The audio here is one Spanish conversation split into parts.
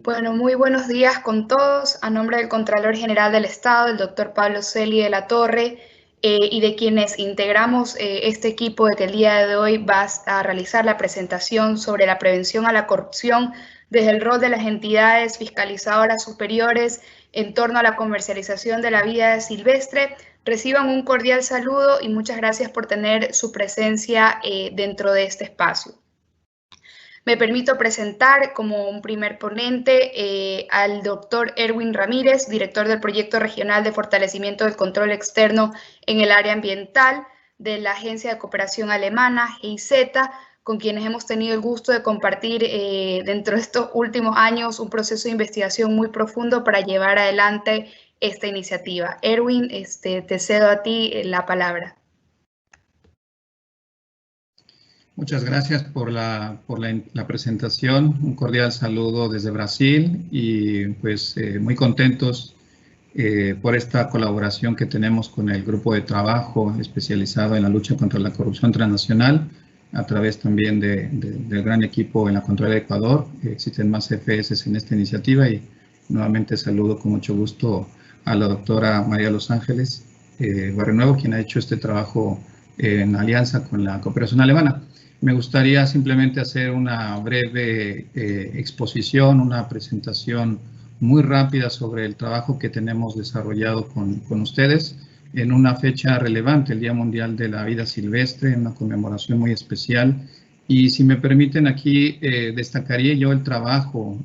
Bueno, muy buenos días con todos. A nombre del Contralor General del Estado, el doctor Pablo Celi de la Torre, y de quienes integramos este equipo de que el día de hoy va a realizar la presentación sobre la prevención a la corrupción desde el rol de las entidades fiscalizadoras superiores en torno a la comercialización de la vida silvestre. Reciban un cordial saludo y muchas gracias por tener su presencia dentro de este espacio. Me permito presentar como un primer ponente al doctor Erwin Ramírez, director del Proyecto Regional de Fortalecimiento del Control Externo en el área ambiental de la Agencia de Cooperación Alemana, GIZ, con quienes hemos tenido el gusto de compartir dentro de estos últimos años un proceso de investigación muy profundo para llevar adelante esta iniciativa. Erwin, te cedo a ti la palabra. Muchas gracias por la presentación. Un cordial saludo desde Brasil y pues muy contentos por esta colaboración que tenemos con el grupo de trabajo especializado en la lucha contra la corrupción transnacional, a través también del gran equipo en la Contraloría de Ecuador. Existen más CFS en esta iniciativa y nuevamente saludo con mucho gusto a la doctora María Los Ángeles Barrenuevo, quien ha hecho este trabajo en alianza con la cooperación alemana. Me gustaría simplemente hacer una breve exposición, una presentación muy rápida sobre el trabajo que tenemos desarrollado con ustedes en una fecha relevante, el Día Mundial de la Vida Silvestre, una conmemoración muy especial. Y si me permiten aquí, destacaría yo el trabajo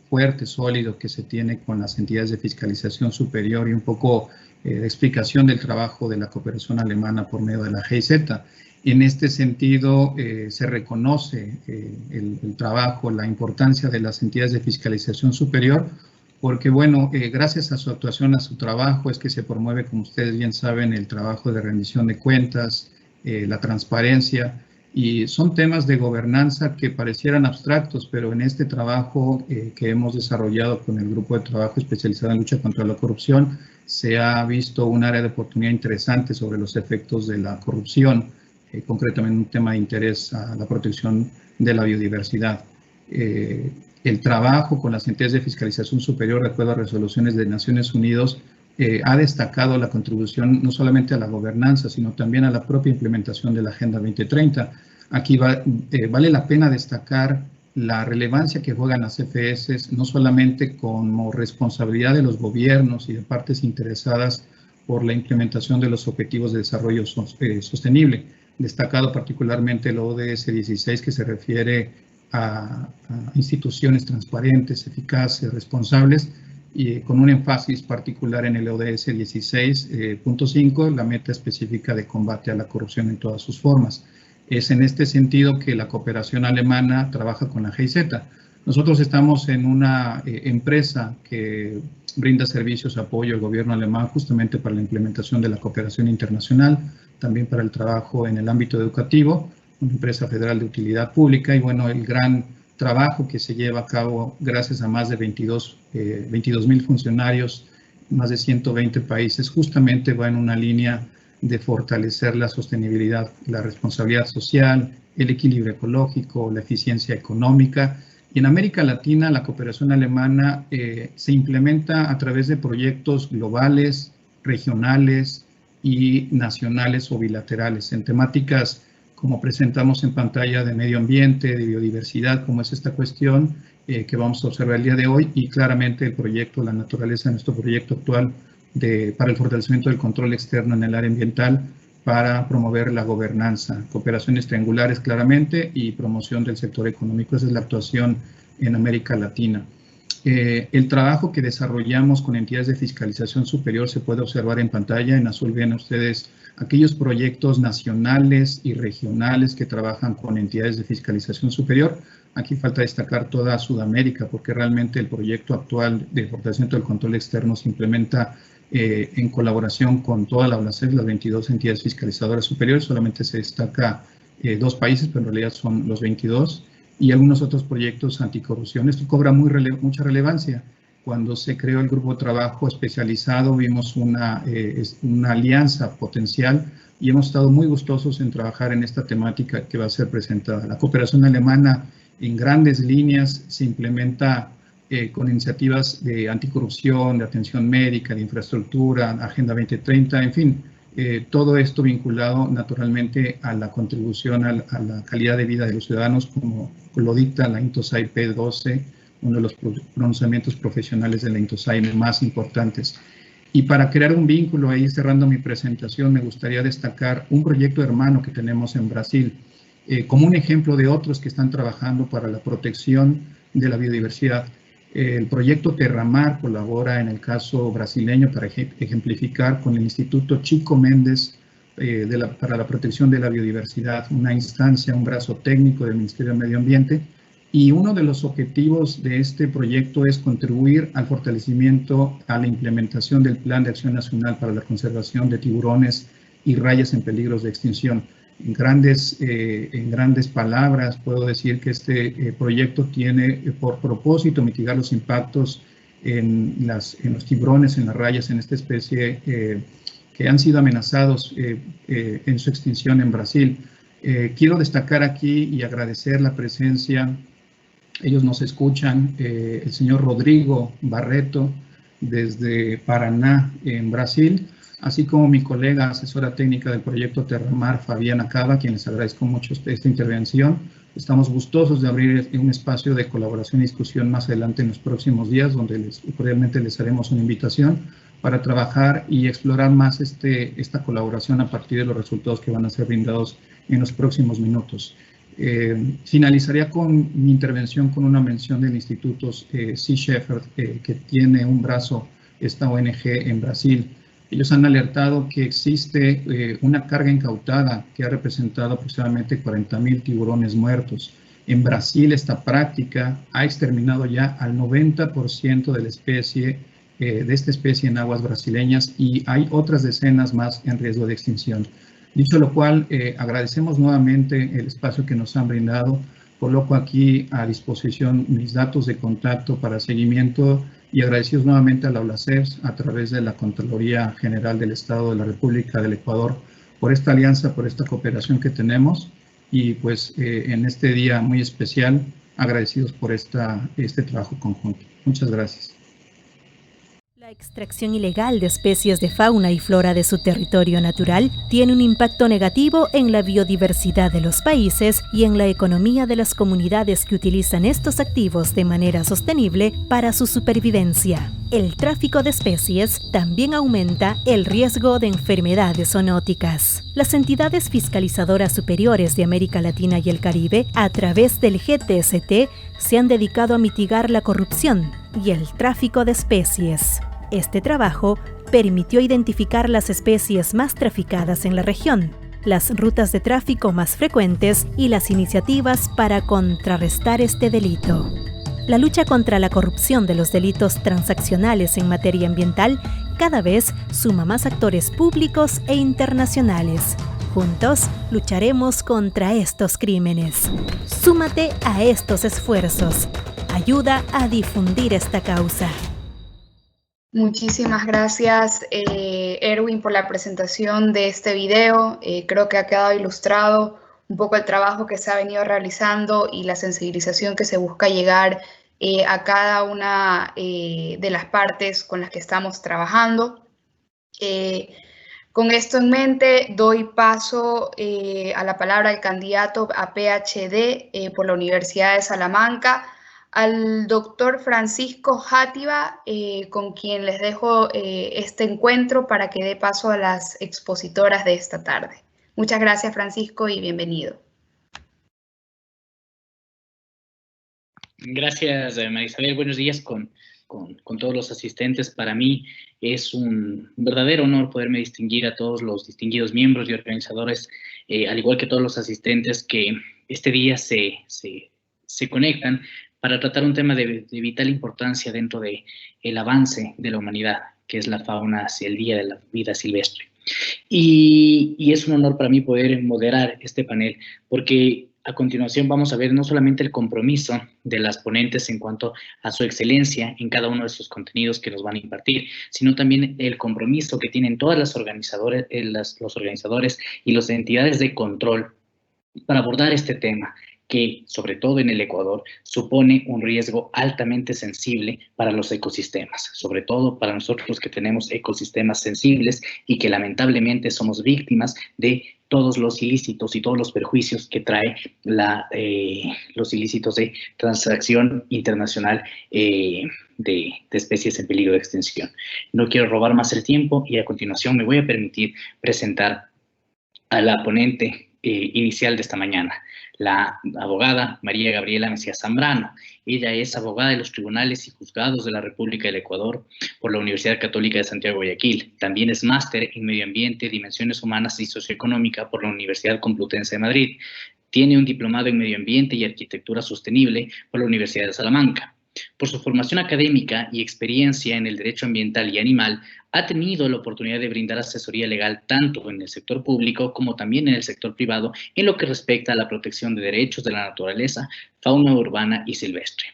fuerte, sólido que se tiene con las entidades de fiscalización superior y un poco de explicación del trabajo de la cooperación alemana por medio de la GIZ. En este sentido, se reconoce el trabajo, la importancia de las entidades de fiscalización superior, porque, bueno, gracias a su actuación, a su trabajo, es que se promueve, como ustedes bien saben, el trabajo de rendición de cuentas, la transparencia, y son temas de gobernanza que parecieran abstractos, pero en este trabajo que hemos desarrollado con el grupo de trabajo especializado en lucha contra la corrupción, se ha visto un área de oportunidad interesante sobre los efectos de la corrupción, concretamente un tema de interés a la protección de la biodiversidad. El trabajo con las entidades de fiscalización superior, de acuerdo a resoluciones de Naciones Unidas, ha destacado la contribución no solamente a la gobernanza, sino también a la propia implementación de la Agenda 2030. Aquí vale la pena destacar la relevancia que juegan las CFS, no solamente como responsabilidad de los gobiernos y de partes interesadas por la implementación de los objetivos de desarrollo sostenible, destacado particularmente el ODS 16, que se refiere a instituciones transparentes, eficaces, responsables, y con un énfasis particular en el ODS 16.5, la meta específica de combate a la corrupción en todas sus formas. Es en este sentido que la cooperación alemana trabaja con la GIZ. Nosotros estamos en una empresa que brinda servicios, apoyo al gobierno alemán justamente para la implementación de la cooperación internacional, también para el trabajo en el ámbito educativo, una empresa federal de utilidad pública, y bueno, el gran trabajo que se lleva a cabo gracias a más de 22,000 funcionarios, más de 120 países, justamente va en una línea de fortalecer la sostenibilidad, la responsabilidad social, el equilibrio ecológico, la eficiencia económica. Y en América Latina, la cooperación alemana se implementa a través de proyectos globales, regionales y nacionales o bilaterales en temáticas como presentamos en pantalla de medio ambiente, de biodiversidad, como es esta cuestión que vamos a observar el día de hoy, y claramente el proyecto, la naturaleza de nuestro proyecto actual para el fortalecimiento del control externo en el área ambiental para promover la gobernanza, cooperaciones triangulares claramente y promoción del sector económico. Esa es la actuación en América Latina. El trabajo que desarrollamos con entidades de fiscalización superior se puede observar en pantalla. En azul ven ustedes aquellos proyectos nacionales y regionales que trabajan con entidades de fiscalización superior. Aquí falta destacar toda Sudamérica, porque realmente el proyecto actual de fortalecimiento del control externo se implementa en colaboración con toda la OLACEF, las 22 entidades fiscalizadoras superiores. Solamente se destaca 2 países, pero en realidad son los 22. Y algunos otros proyectos anticorrupción. Esto cobra mucha relevancia. Cuando se creó el grupo de trabajo especializado, vimos una alianza potencial y hemos estado muy gustosos en trabajar en esta temática que va a ser presentada. La cooperación alemana, en grandes líneas, se implementa con iniciativas de anticorrupción, de atención médica, de infraestructura, Agenda 2030, en fin, todo esto vinculado naturalmente a la contribución a la calidad de vida de los ciudadanos, como lo dicta la Intosai P12, uno de los pronunciamientos profesionales de la Intosai más importantes. Y para crear un vínculo, ahí cerrando mi presentación, me gustaría destacar un proyecto hermano que tenemos en Brasil, como un ejemplo de otros que están trabajando para la protección de la biodiversidad. El proyecto Terramar colabora en el caso brasileño para ejemplificar con el Instituto Chico Mendes para la protección de la biodiversidad, una instancia, un brazo técnico del Ministerio del Medio Ambiente. Y uno de los objetivos de este proyecto es contribuir al fortalecimiento, a la implementación del Plan de Acción Nacional para la Conservación de Tiburones y Rayas en Peligros de Extinción. En grandes palabras, puedo decir que este proyecto tiene por propósito mitigar los impactos en los tiburones, en las rayas, en esta especie que han sido amenazados en su extinción en Brasil. Quiero destacar aquí y agradecer la presencia, ellos nos escuchan, el señor Rodrigo Barreto desde Paraná, en Brasil, así como mi colega asesora técnica del proyecto Terramar, Fabiana Cava, quien les agradezco mucho esta intervención. Estamos gustosos de abrir un espacio de colaboración y discusión más adelante en los próximos días, donde cordialmente les haremos una invitación para trabajar y explorar más esta colaboración a partir de los resultados que van a ser brindados en los próximos minutos. Finalizaría con mi intervención con una mención del Instituto Sea Shepherd, que tiene un brazo, esta ONG en Brasil. Ellos han alertado que existe una carga incautada que ha representado aproximadamente 40.000 tiburones muertos. En Brasil esta práctica ha exterminado ya al 90% de la especie, de esta especie en aguas brasileñas, y hay otras decenas más en riesgo de extinción. Dicho lo cual, agradecemos nuevamente el espacio que nos han brindado. Coloco aquí a disposición mis datos de contacto para seguimiento y agradecidos nuevamente a la OLACEPS a través de la Contraloría General del Estado de la República del Ecuador por esta alianza, por esta cooperación que tenemos, y pues en este día muy especial, agradecidos por este trabajo conjunto. Muchas gracias. La extracción ilegal de especies de fauna y flora de su territorio natural tiene un impacto negativo en la biodiversidad de los países y en la economía de las comunidades que utilizan estos activos de manera sostenible para su supervivencia. El tráfico de especies también aumenta el riesgo de enfermedades zoonóticas. Las entidades fiscalizadoras superiores de América Latina y el Caribe, a través del GTST, se han dedicado a mitigar la corrupción y el tráfico de especies. Este trabajo permitió identificar las especies más traficadas en la región, las rutas de tráfico más frecuentes y las iniciativas para contrarrestar este delito. La lucha contra la corrupción de los delitos transaccionales en materia ambiental cada vez suma más actores públicos e internacionales. Juntos lucharemos contra estos crímenes. Súmate a estos esfuerzos. Ayuda a difundir esta causa. Muchísimas gracias, Erwin, por la presentación de este video. Creo que ha quedado ilustrado un poco el trabajo que se ha venido realizando y la sensibilización que se busca llegar a cada una de las partes con las que estamos trabajando. Con esto en mente, doy paso a la palabra al candidato a PhD por la Universidad de Salamanca, al doctor Francisco Játiva, con quien les dejo este encuentro para que dé paso a las expositoras de esta tarde. Muchas gracias, Francisco, y bienvenido. Gracias, María Isabel. Buenos días con todos los asistentes. Para mí es un verdadero honor poderme distinguir a todos los distinguidos miembros y organizadores, al igual que todos los asistentes que este día se conectan para tratar un tema de vital importancia dentro del avance de la humanidad, que es la fauna hacia el Día de la Vida Silvestre. Y es un honor para mí poder moderar este panel, porque a continuación vamos a ver no solamente el compromiso de las ponentes en cuanto a su excelencia en cada uno de sus contenidos que nos van a impartir, sino también el compromiso que tienen todas las organizadores, los organizadores y las entidades de control para abordar este tema, que, sobre todo en el Ecuador, supone un riesgo altamente sensible para los ecosistemas, sobre todo para nosotros que tenemos ecosistemas sensibles y que lamentablemente somos víctimas de todos los ilícitos y todos los perjuicios que trae los ilícitos de transacción internacional de especies en peligro de extinción. No quiero robar más el tiempo y a continuación me voy a permitir presentar a la ponente inicial de esta mañana, la abogada María Gabriela Mesías Zambrano. Ella es abogada de los tribunales y juzgados de la República del Ecuador por la Universidad Católica de Santiago de Guayaquil. También es máster en Medio Ambiente, Dimensiones Humanas y Socioeconómica por la Universidad Complutense de Madrid. Tiene un diplomado en Medio Ambiente y Arquitectura Sostenible por la Universidad de Salamanca. Por su formación académica y experiencia en el derecho ambiental y animal, ha tenido la oportunidad de brindar asesoría legal tanto en el sector público como también en el sector privado en lo que respecta a la protección de derechos de la naturaleza, fauna urbana y silvestre.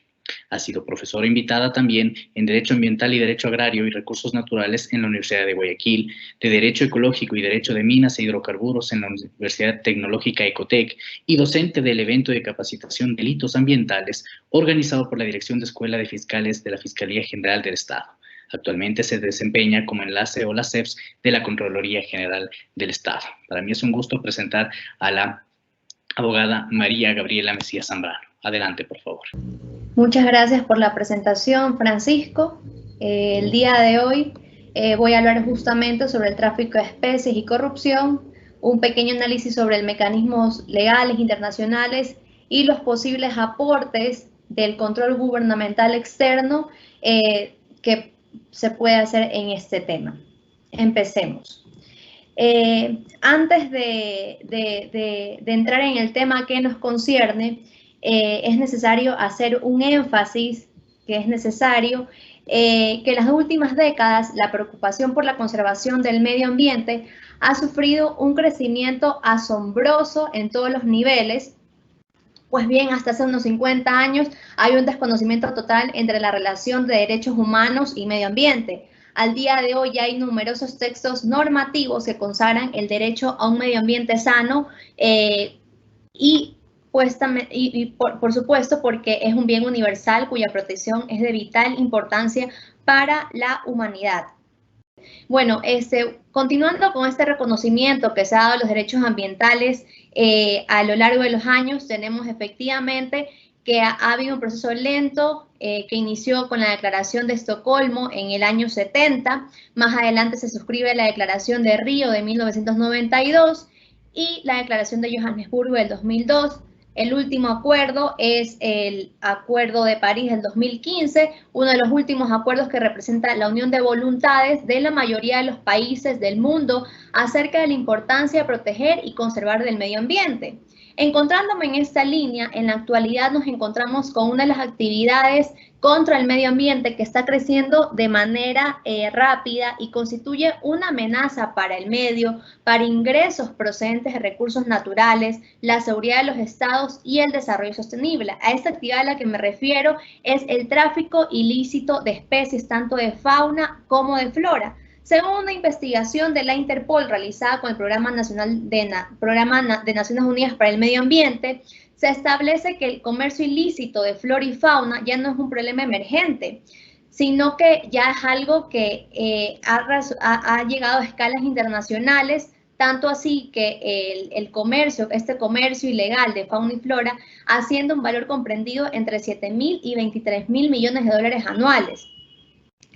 Ha sido profesora invitada también en Derecho Ambiental y Derecho Agrario y Recursos Naturales en la Universidad de Guayaquil, de Derecho Ecológico y Derecho de Minas e Hidrocarburos en la Universidad Tecnológica Ecotec y docente del evento de capacitación Delitos Ambientales organizado por la Dirección de Escuela de Fiscales de la Fiscalía General del Estado. Actualmente se desempeña como enlace o la CEPS de la Contraloría General del Estado. Para mí es un gusto presentar a la abogada María Gabriela Mesías Zambrano. Adelante, por favor. Muchas gracias por la presentación, Francisco. El día de hoy voy a hablar justamente sobre el tráfico de especies y corrupción, un pequeño análisis sobre los mecanismos legales internacionales y los posibles aportes del control gubernamental externo que se puede hacer en este tema. Empecemos. Antes de entrar en el tema que nos concierne, es necesario hacer un énfasis que es necesario que en las últimas décadas la preocupación por la conservación del medio ambiente ha sufrido un crecimiento asombroso en todos los niveles. Pues bien, hasta hace unos 50 años hay un desconocimiento total entre la relación de derechos humanos y medio ambiente. Al día de hoy hay numerosos textos normativos que consagran el derecho a un medio ambiente sano por supuesto porque es un bien universal cuya protección es de vital importancia para la humanidad. Bueno, continuando con este reconocimiento que se ha dado a los derechos ambientales a lo largo de los años, tenemos efectivamente que ha habido un proceso lento que inició con la Declaración de Estocolmo en el año 70, más adelante se suscribe la Declaración de Río de 1992 y la Declaración de Johannesburgo del 2002. El último acuerdo es el Acuerdo de París del 2015, uno de los últimos acuerdos que representa la unión de voluntades de la mayoría de los países del mundo acerca de la importancia de proteger y conservar del medio ambiente. Encontrándome en esta línea, en la actualidad nos encontramos con una de las actividades contra el medio ambiente que está creciendo de manera rápida y constituye una amenaza para el medio, para ingresos procedentes de recursos naturales, la seguridad de los estados y el desarrollo sostenible. A esta actividad a la que me refiero es el tráfico ilícito de especies, tanto de fauna como de flora. Según una investigación de la Interpol realizada con el Programa de Naciones Unidas para el Medio Ambiente, se establece que el comercio ilícito de flora y fauna ya no es un problema emergente, sino que ya es algo que ha llegado a escalas internacionales, tanto así que este comercio ilegal de fauna y flora asciende a un valor comprendido entre 7.000 y 23.000 millones de dólares anuales.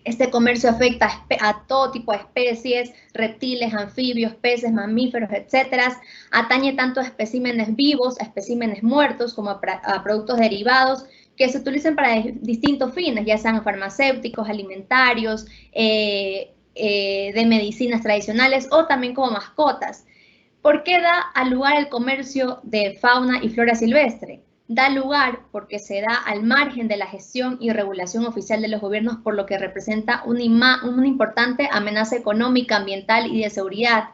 Este comercio afecta a todo tipo de especies, reptiles, anfibios, peces, mamíferos, etcétera. Atañe tanto a especímenes vivos, a especímenes muertos, como a productos derivados que se utilizan para distintos fines, ya sean farmacéuticos, alimentarios, de medicinas tradicionales o también como mascotas. ¿Por qué da lugar el comercio de fauna y flora silvestre? Da lugar porque se da al margen de la gestión y regulación oficial de los gobiernos, por lo que representa una importante amenaza económica, ambiental y de seguridad,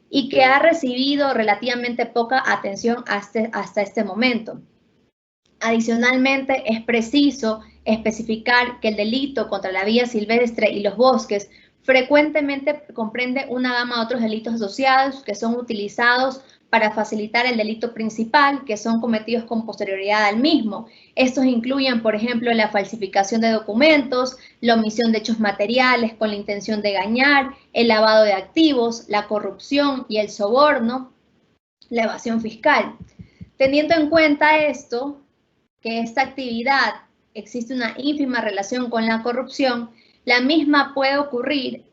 y que ha recibido relativamente poca atención hasta este momento. Adicionalmente, es preciso especificar que el delito contra la vida silvestre y los bosques frecuentemente comprende una gama de otros delitos asociados que son utilizados para facilitar el delito principal, que son cometidos con posterioridad al mismo. Estos incluyen, por ejemplo, la falsificación de documentos, la omisión de hechos materiales con la intención de engañar, el lavado de activos, la corrupción y el soborno, la evasión fiscal. Teniendo en cuenta esto, que esta actividad existe una ínfima relación con la corrupción, la misma puede ocurrir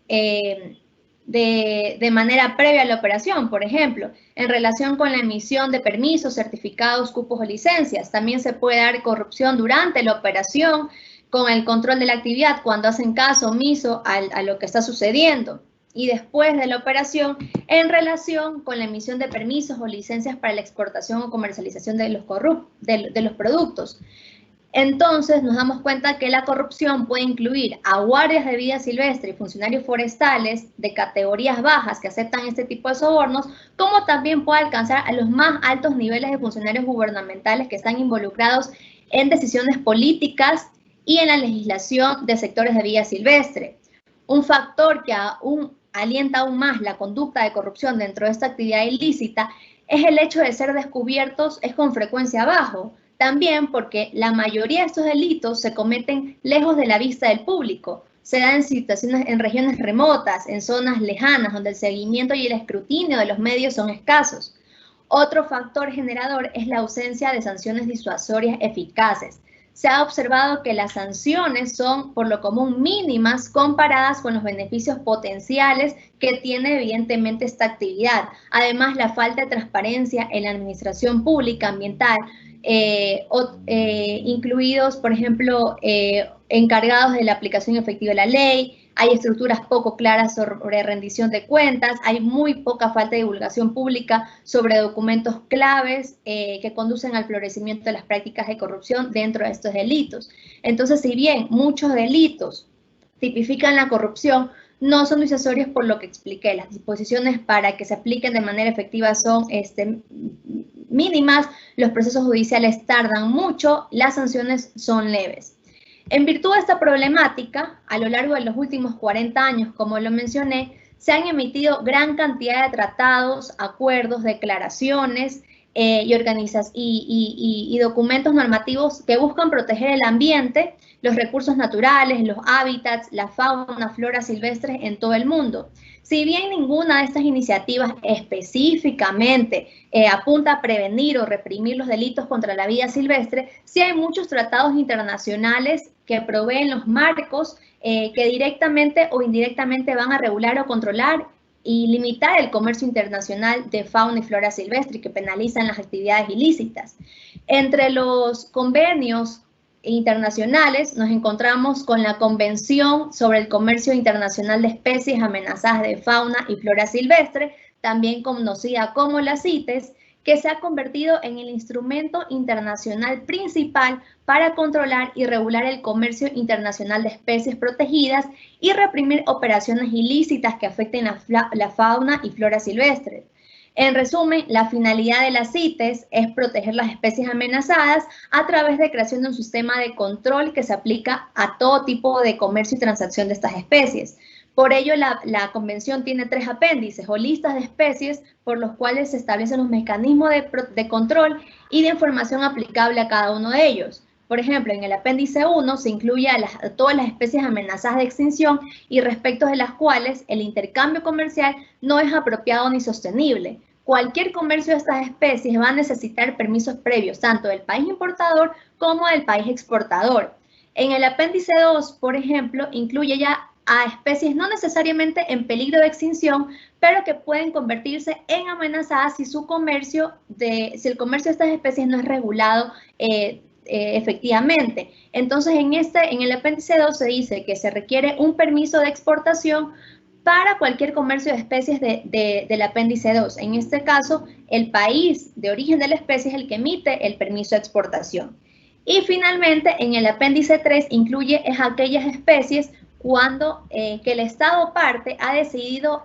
de manera previa a la operación, por ejemplo, en relación con la emisión de permisos, certificados, cupos o licencias. También se puede dar corrupción durante la operación con el control de la actividad cuando hacen caso omiso a lo que está sucediendo. Y después de la operación en relación con la emisión de permisos o licencias para la exportación o comercialización de los productos. Entonces nos damos cuenta que la corrupción puede incluir a guardias de vida silvestre y funcionarios forestales de categorías bajas que aceptan este tipo de sobornos, como también puede alcanzar a los más altos niveles de funcionarios gubernamentales que están involucrados en decisiones políticas y en la legislación de sectores de vida silvestre. Un factor que alienta aún más la conducta de corrupción dentro de esta actividad ilícita es el hecho de ser descubiertos es con frecuencia bajo. También porque la mayoría de estos delitos se cometen lejos de la vista del público. Se dan en situaciones en regiones remotas, en zonas lejanas, donde el seguimiento y el escrutinio de los medios son escasos. Otro factor generador es la ausencia de sanciones disuasorias eficaces. Se ha observado que las sanciones son por lo común mínimas comparadas con los beneficios potenciales que tiene evidentemente esta actividad. Además, la falta de transparencia en la administración pública ambiental, incluidos, por ejemplo, encargados de la aplicación efectiva de la ley. Hay estructuras poco claras sobre rendición de cuentas, hay muy poca falta de divulgación pública sobre documentos claves que conducen al florecimiento de las prácticas de corrupción dentro de estos delitos. Entonces, si bien muchos delitos tipifican la corrupción, no son disuasorios por lo que expliqué. Las disposiciones para que se apliquen de manera efectiva son mínimas, los procesos judiciales tardan mucho, las sanciones son leves. En virtud de esta problemática, a lo largo de los últimos 40 años, como lo mencioné, se han emitido gran cantidad de tratados, acuerdos, declaraciones y documentos normativos que buscan proteger el ambiente, los recursos naturales, los hábitats, la fauna, flora silvestres en todo el mundo. Si bien ninguna de estas iniciativas específicamente apunta a prevenir o reprimir los delitos contra la vida silvestre, sí hay muchos tratados internacionales que proveen los marcos que directamente o indirectamente van a regular o controlar y limitar el comercio internacional de fauna y flora silvestre y que penalizan las actividades ilícitas. Entre los convenios internacionales nos encontramos con la Convención sobre el Comercio Internacional de Especies Amenazadas de Fauna y Flora Silvestre, también conocida como la CITES, que se ha convertido en el instrumento internacional principal para controlar y regular el comercio internacional de especies protegidas y reprimir operaciones ilícitas que afecten la fauna y flora silvestre. En resumen, la finalidad de las CITES es proteger las especies amenazadas a través de creación de un sistema de control que se aplica a todo tipo de comercio y transacción de estas especies. Por ello, la convención tiene 3 apéndices o listas de especies por los cuales se establecen los mecanismos de control y de información aplicable a cada uno de ellos. Por ejemplo, en el apéndice 1 se incluye a todas las especies amenazadas de extinción y respecto de las cuales el intercambio comercial no es apropiado ni sostenible. Cualquier comercio de estas especies va a necesitar permisos previos, tanto del país importador como del país exportador. En el apéndice 2, por ejemplo, incluye ya a especies no necesariamente en peligro de extinción, pero que pueden convertirse en amenazadas si el comercio de estas especies no es regulado efectivamente. Entonces, en el apéndice 2 se dice que se requiere un permiso de exportación para cualquier comercio de especies del apéndice 2. En este caso, el país de origen de la especie es el que emite el permiso de exportación. Y finalmente, en el apéndice 3 incluye aquellas especies que el Estado parte ha decidido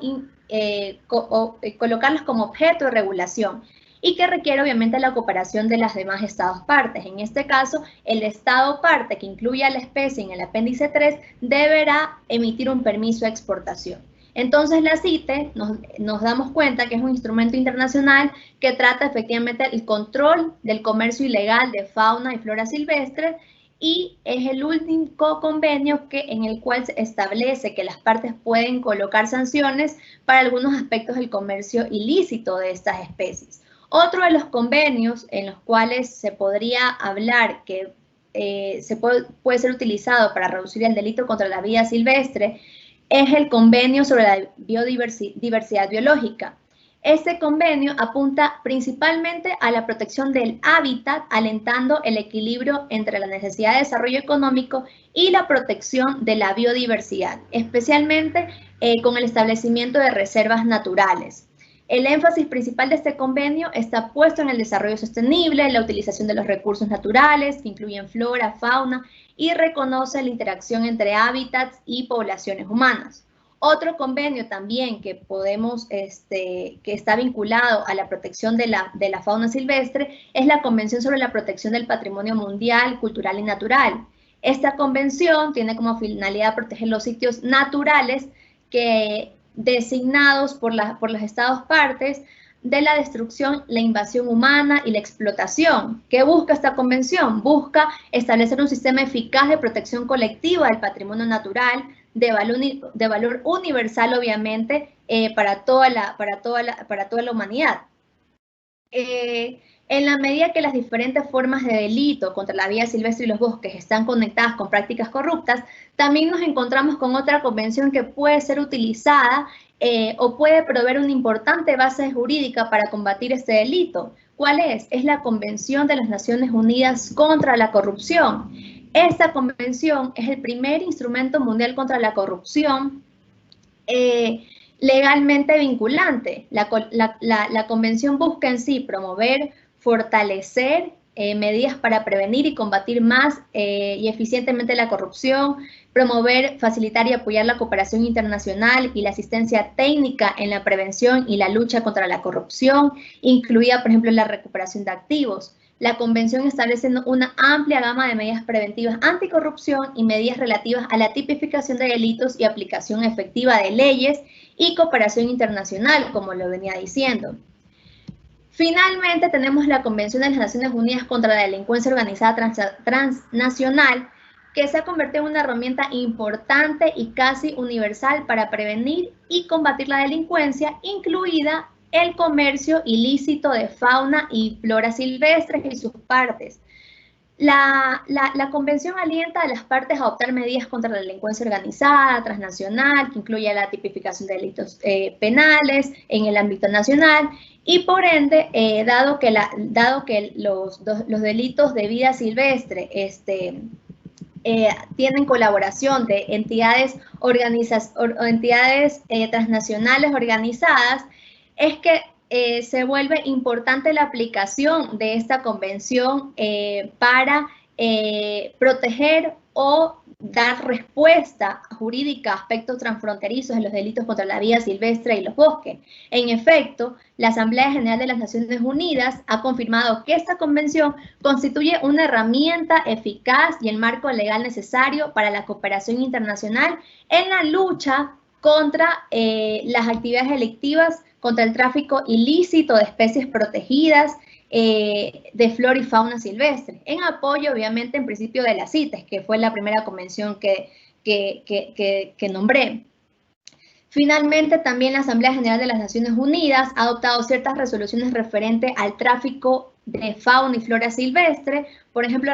colocarlas como objeto de regulación y que requiere obviamente la cooperación de las demás Estados partes. En este caso, el Estado parte que incluye a la especie en el apéndice 3 deberá emitir un permiso de exportación. Entonces la CITES nos damos cuenta que es un instrumento internacional que trata efectivamente el control del comercio ilegal de fauna y flora silvestre, y es el único convenio en el cual se establece que las partes pueden colocar sanciones para algunos aspectos del comercio ilícito de estas especies. Otro de los convenios en los cuales se podría hablar que puede ser utilizado para reducir el delito contra la vida silvestre es el convenio sobre la biodiversidad biológica. Este convenio apunta principalmente a la protección del hábitat, alentando el equilibrio entre la necesidad de desarrollo económico y la protección de la biodiversidad, especialmente con el establecimiento de reservas naturales. El énfasis principal de este convenio está puesto en el desarrollo sostenible, la utilización de los recursos naturales, que incluyen flora, fauna, y reconoce la interacción entre hábitats y poblaciones humanas. Otro convenio también que está vinculado a la protección de la fauna silvestre es la Convención sobre la Protección del Patrimonio Mundial, Cultural y Natural. Esta convención tiene como finalidad proteger los sitios naturales designados por los Estados partes de la destrucción, la invasión humana y la explotación. ¿Qué busca esta convención? Busca establecer un sistema eficaz de protección colectiva del patrimonio natural, de valor universal, obviamente, para toda la humanidad. En la medida que las diferentes formas de delito contra la vida silvestre y los bosques están conectadas con prácticas corruptas, también nos encontramos con otra convención que puede ser utilizada o puede proveer una importante base jurídica para combatir este delito. ¿Cuál es? Es la Convención de las Naciones Unidas contra la Corrupción. Esta convención es el primer instrumento mundial contra la corrupción legalmente vinculante. La convención busca en sí promover, fortalecer medidas para prevenir y combatir más y eficientemente la corrupción, promover, facilitar y apoyar la cooperación internacional y la asistencia técnica en la prevención y la lucha contra la corrupción, incluida, por ejemplo, la recuperación de activos. La convención establece una amplia gama de medidas preventivas anticorrupción y medidas relativas a la tipificación de delitos y aplicación efectiva de leyes y cooperación internacional, como lo venía diciendo. Finalmente, tenemos la Convención de las Naciones Unidas contra la Delincuencia Organizada Transnacional, que se ha convertido en una herramienta importante y casi universal para prevenir y combatir la delincuencia, incluida el comercio ilícito de fauna y flora silvestres y sus partes. La convención alienta a las partes a adoptar medidas contra la delincuencia organizada, transnacional, que incluye la tipificación de delitos penales en el ámbito nacional, y por ende, dado que los delitos de vida silvestre tienen colaboración de entidades transnacionales organizadas, es que se vuelve importante la aplicación de esta convención para proteger o dar respuesta jurídica a aspectos transfronterizos de los delitos contra la vida silvestre y los bosques. En efecto, la Asamblea General de las Naciones Unidas ha confirmado que esta convención constituye una herramienta eficaz y el marco legal necesario para la cooperación internacional en la lucha contra las actividades delictivas, contra el tráfico ilícito de especies protegidas, de flora y fauna silvestre, en apoyo obviamente en principio de la CITES, que fue la primera convención que nombré. Finalmente, también la Asamblea General de las Naciones Unidas ha adoptado ciertas resoluciones referentes al tráfico de fauna y flora silvestre. Por ejemplo,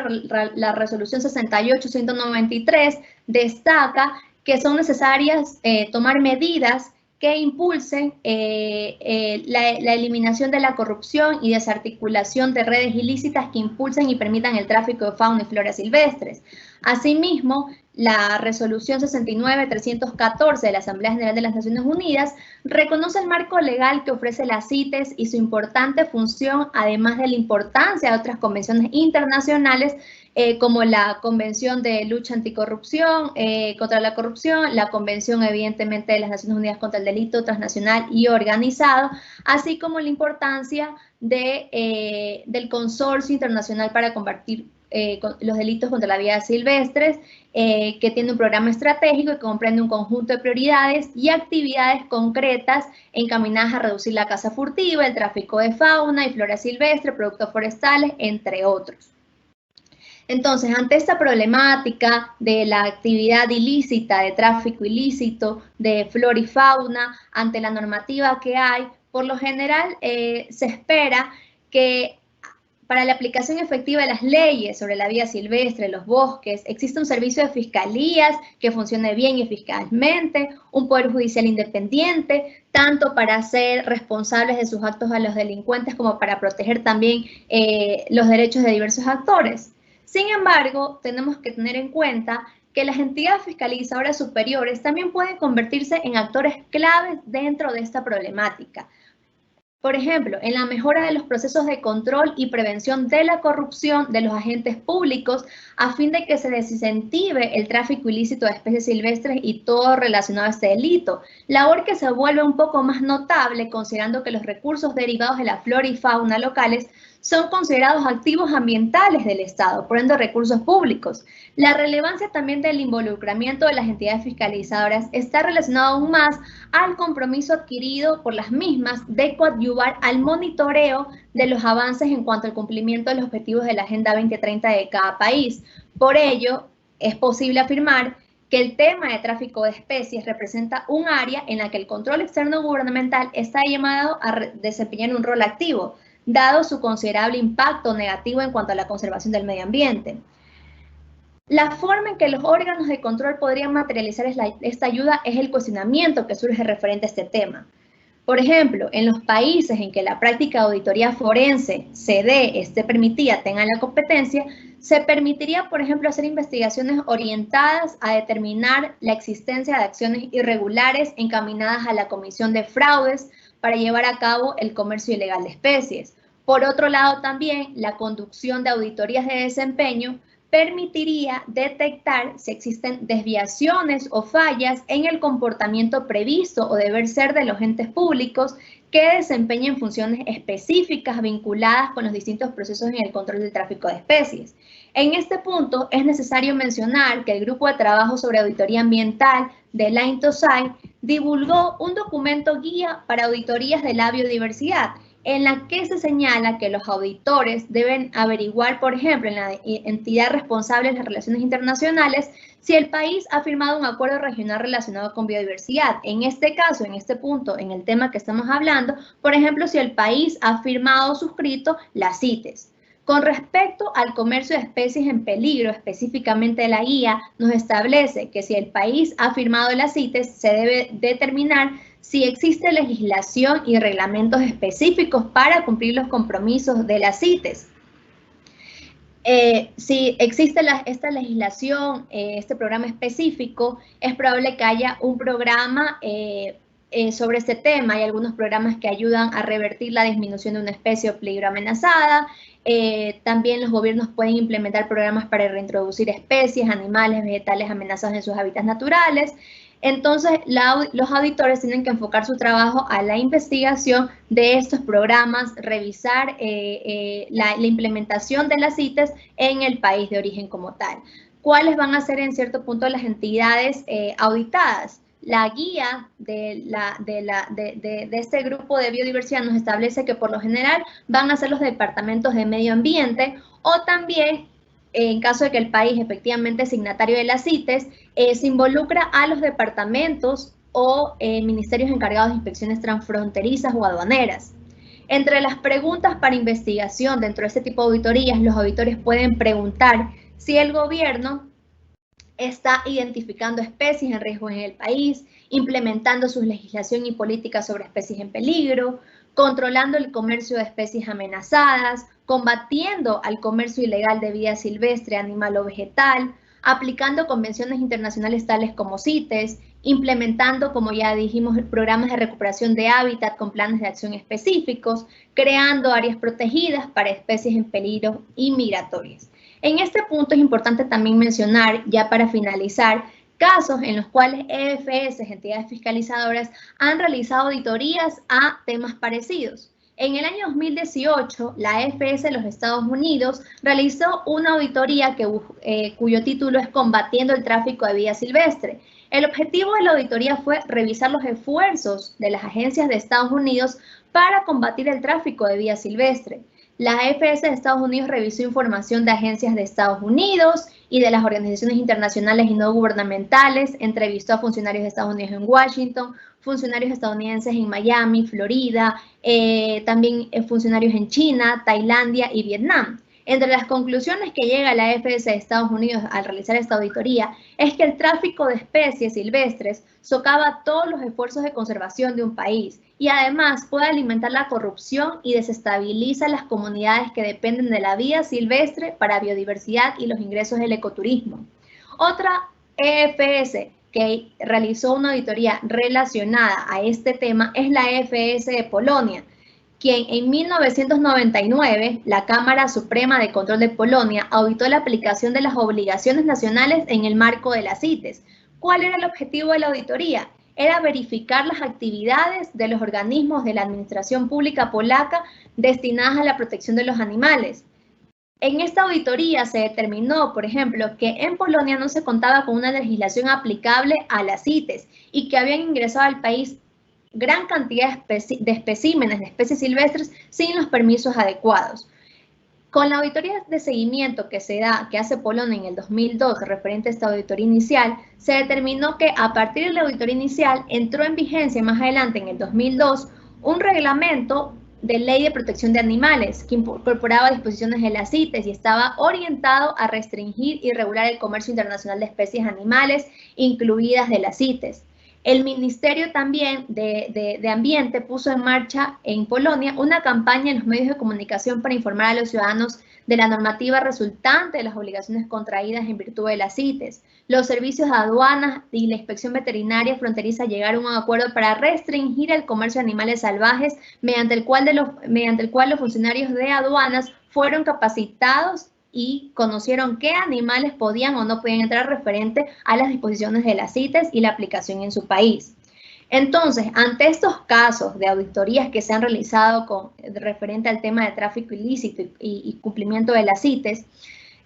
la resolución 68-193 destaca que son necesarias tomar medidas que impulsen la eliminación de la corrupción y desarticulación de redes ilícitas que impulsen y permitan el tráfico de fauna y flora silvestres. Asimismo, la resolución 69-314 de la Asamblea General de las Naciones Unidas reconoce el marco legal que ofrece la CITES y su importante función, además de la importancia de otras convenciones internacionales como la Convención de Lucha Anticorrupción, contra la Corrupción, la Convención evidentemente de las Naciones Unidas contra el Delito Transnacional y Organizado, así como la importancia del Consorcio Internacional para combatir los delitos contra la vida silvestre, que tiene un programa estratégico y comprende un conjunto de prioridades y actividades concretas encaminadas a reducir la caza furtiva, el tráfico de fauna y flora silvestre, productos forestales, entre otros. Entonces, ante esta problemática de la actividad ilícita, de tráfico ilícito, de flora y fauna, ante la normativa que hay, por lo general se espera que para la aplicación efectiva de las leyes sobre la vida silvestre, los bosques, existe un servicio de fiscalías que funcione bien y eficazmente, un poder judicial independiente, tanto para ser responsables de sus actos a los delincuentes como para proteger también los derechos de diversos actores. Sin embargo, tenemos que tener en cuenta que las entidades fiscalizadoras superiores también pueden convertirse en actores claves dentro de esta problemática. Por ejemplo, en la mejora de los procesos de control y prevención de la corrupción de los agentes públicos a fin de que se desincentive el tráfico ilícito de especies silvestres y todo relacionado a este delito. Labor que se vuelve un poco más notable considerando que los recursos derivados de la flora y fauna locales son considerados activos ambientales del Estado, por ende recursos públicos. La relevancia también del involucramiento de las entidades fiscalizadoras está relacionado aún más al compromiso adquirido por las mismas de coadyuvar al monitoreo de los avances en cuanto al cumplimiento de los objetivos de la Agenda 2030 de cada país. Por ello, es posible afirmar que el tema de tráfico de especies representa un área en la que el control externo gubernamental está llamado a desempeñar un rol activo, dado su considerable impacto negativo en cuanto a la conservación del medio ambiente. La forma en que los órganos de control podrían materializar esta ayuda es el cuestionamiento que surge referente a este tema. Por ejemplo, en los países en que la práctica de auditoría forense se dé, esté permitida, tengan la competencia, se permitiría, por ejemplo, hacer investigaciones orientadas a determinar la existencia de acciones irregulares encaminadas a la comisión de fraudes para llevar a cabo el comercio ilegal de especies. Por otro lado, también la conducción de auditorías de desempeño permitiría detectar si existen desviaciones o fallas en el comportamiento previsto o deber ser de los entes públicos que desempeñen funciones específicas vinculadas con los distintos procesos en el control del tráfico de especies. En este punto es necesario mencionar que el Grupo de Trabajo sobre Auditoría Ambiental de la INTOSAI divulgó un documento guía para auditorías de la biodiversidad, en la que se señala que los auditores deben averiguar, por ejemplo, en la entidad responsable de las relaciones internacionales, si el país ha firmado un acuerdo regional relacionado con biodiversidad. En este caso, en este punto, en el tema que estamos hablando, por ejemplo, si el país ha firmado o suscrito la CITES. Con respecto al comercio de especies en peligro, específicamente la guía nos establece que si el país ha firmado la CITES, se debe determinar si existe legislación y reglamentos específicos para cumplir los compromisos de las CITES. Si existe esta legislación, este programa específico, es probable que haya un programa sobre este tema. Hay algunos programas que ayudan a revertir la disminución de una especie o peligro amenazada. También los gobiernos pueden implementar programas para reintroducir especies, animales, vegetales amenazados en sus hábitats naturales. Entonces, los auditores tienen que enfocar su trabajo a la investigación de estos programas, revisar la implementación de las CITES en el país de origen como tal. ¿Cuáles van a ser en cierto punto las entidades auditadas? La guía de este grupo de biodiversidad nos establece que por lo general van a ser los departamentos de medio ambiente o también, en caso de que el país efectivamente es signatario de las CITES, se involucra a los departamentos o ministerios encargados de inspecciones transfronterizas o aduaneras. Entre las preguntas para investigación dentro de este tipo de auditorías, los auditores pueden preguntar si el gobierno está identificando especies en riesgo en el país, implementando su legislación y políticas sobre especies en peligro, controlando el comercio de especies amenazadas, combatiendo al comercio ilegal de vida silvestre, animal o vegetal, aplicando convenciones internacionales tales como CITES, implementando, como ya dijimos, programas de recuperación de hábitat con planes de acción específicos, creando áreas protegidas para especies en peligro y migratorias. En este punto es importante también mencionar, ya para finalizar, casos en los cuales EFS, entidades fiscalizadoras, han realizado auditorías a temas parecidos. En el año 2018, la AFS de los Estados Unidos realizó una auditoría cuyo título es Combatiendo el tráfico de vida silvestre. El objetivo de la auditoría fue revisar los esfuerzos de las agencias de Estados Unidos para combatir el tráfico de vida silvestre. La AFS de Estados Unidos revisó información de agencias de Estados Unidos y de las organizaciones internacionales y no gubernamentales, entrevistó a funcionarios de Estados Unidos en Washington, funcionarios estadounidenses en Miami, Florida, también funcionarios en China, Tailandia y Vietnam. Entre las conclusiones que llega la AFS de Estados Unidos al realizar esta auditoría es que el tráfico de especies silvestres socava todos los esfuerzos de conservación de un país y además puede alimentar la corrupción y desestabiliza las comunidades que dependen de la vida silvestre para biodiversidad y los ingresos del ecoturismo. Otra AFS que realizó una auditoría relacionada a este tema es la AFS de Polonia, quien en 1999, la Cámara Suprema de Control de Polonia auditó la aplicación de las obligaciones nacionales en el marco de las CITES. ¿Cuál era el objetivo de la auditoría? Era verificar las actividades de los organismos de la administración pública polaca destinadas a la protección de los animales. En esta auditoría se determinó, por ejemplo, que en Polonia no se contaba con una legislación aplicable a las CITES y que habían ingresado al país gran cantidad de especímenes de especies silvestres sin los permisos adecuados. Con la auditoría de seguimiento que hace Polonia en el 2002 referente a esta auditoría inicial, se determinó que a partir de la auditoría inicial entró en vigencia más adelante en el 2002 un reglamento de ley de protección de animales que incorporaba disposiciones de las CITES y estaba orientado a restringir y regular el comercio internacional de especies animales incluidas de las CITES. El Ministerio también de Ambiente puso en marcha en Polonia una campaña en los medios de comunicación para informar a los ciudadanos de la normativa resultante de las obligaciones contraídas en virtud de las CITES. Los servicios de aduanas y la inspección veterinaria fronteriza llegaron a un acuerdo para restringir el comercio de animales salvajes mediante el cual los funcionarios de aduanas fueron capacitados y conocieron qué animales podían o no podían entrar referente a las disposiciones de las CITES y la aplicación en su país. Entonces, ante estos casos de auditorías que se han realizado referente al tema de tráfico ilícito y cumplimiento de las CITES,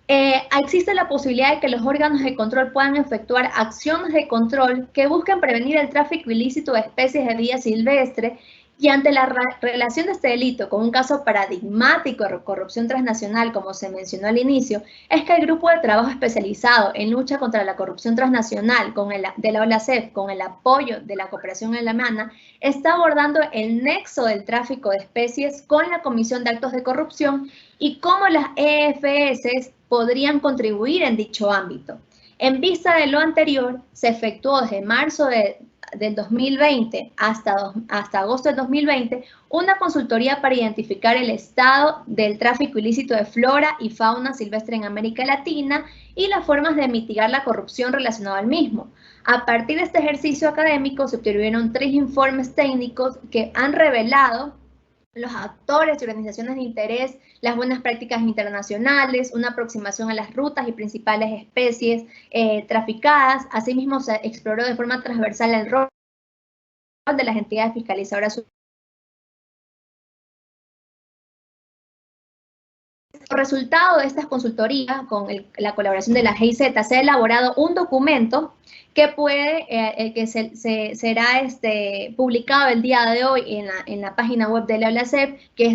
existe la posibilidad de que los órganos de control puedan efectuar acciones de control que busquen prevenir el tráfico ilícito de especies de vida silvestre. Y ante la relación de este delito con un caso paradigmático de corrupción transnacional, como se mencionó al inicio, es que el grupo de trabajo especializado en lucha contra la corrupción transnacional de la OLACEF, con el apoyo de la cooperación alemana, está abordando el nexo del tráfico de especies con la comisión de actos de corrupción y cómo las EFS podrían contribuir en dicho ámbito. En vista de lo anterior, se efectuó desde marzo del 2020 hasta agosto del 2020 una consultoría para identificar el estado del tráfico ilícito de flora y fauna silvestre en América Latina y las formas de mitigar la corrupción relacionada al mismo. A partir de este ejercicio académico se obtuvieron 3 informes técnicos que han revelado los actores y organizaciones de interés, las buenas prácticas internacionales, una aproximación a las rutas y principales especies traficadas. Asimismo, se exploró de forma transversal el rol de las entidades fiscalizadoras. Como resultado de estas consultorías, con la colaboración de la GIZ, se ha elaborado un documento que será publicado el día de hoy en la página web de la OLACEF, que es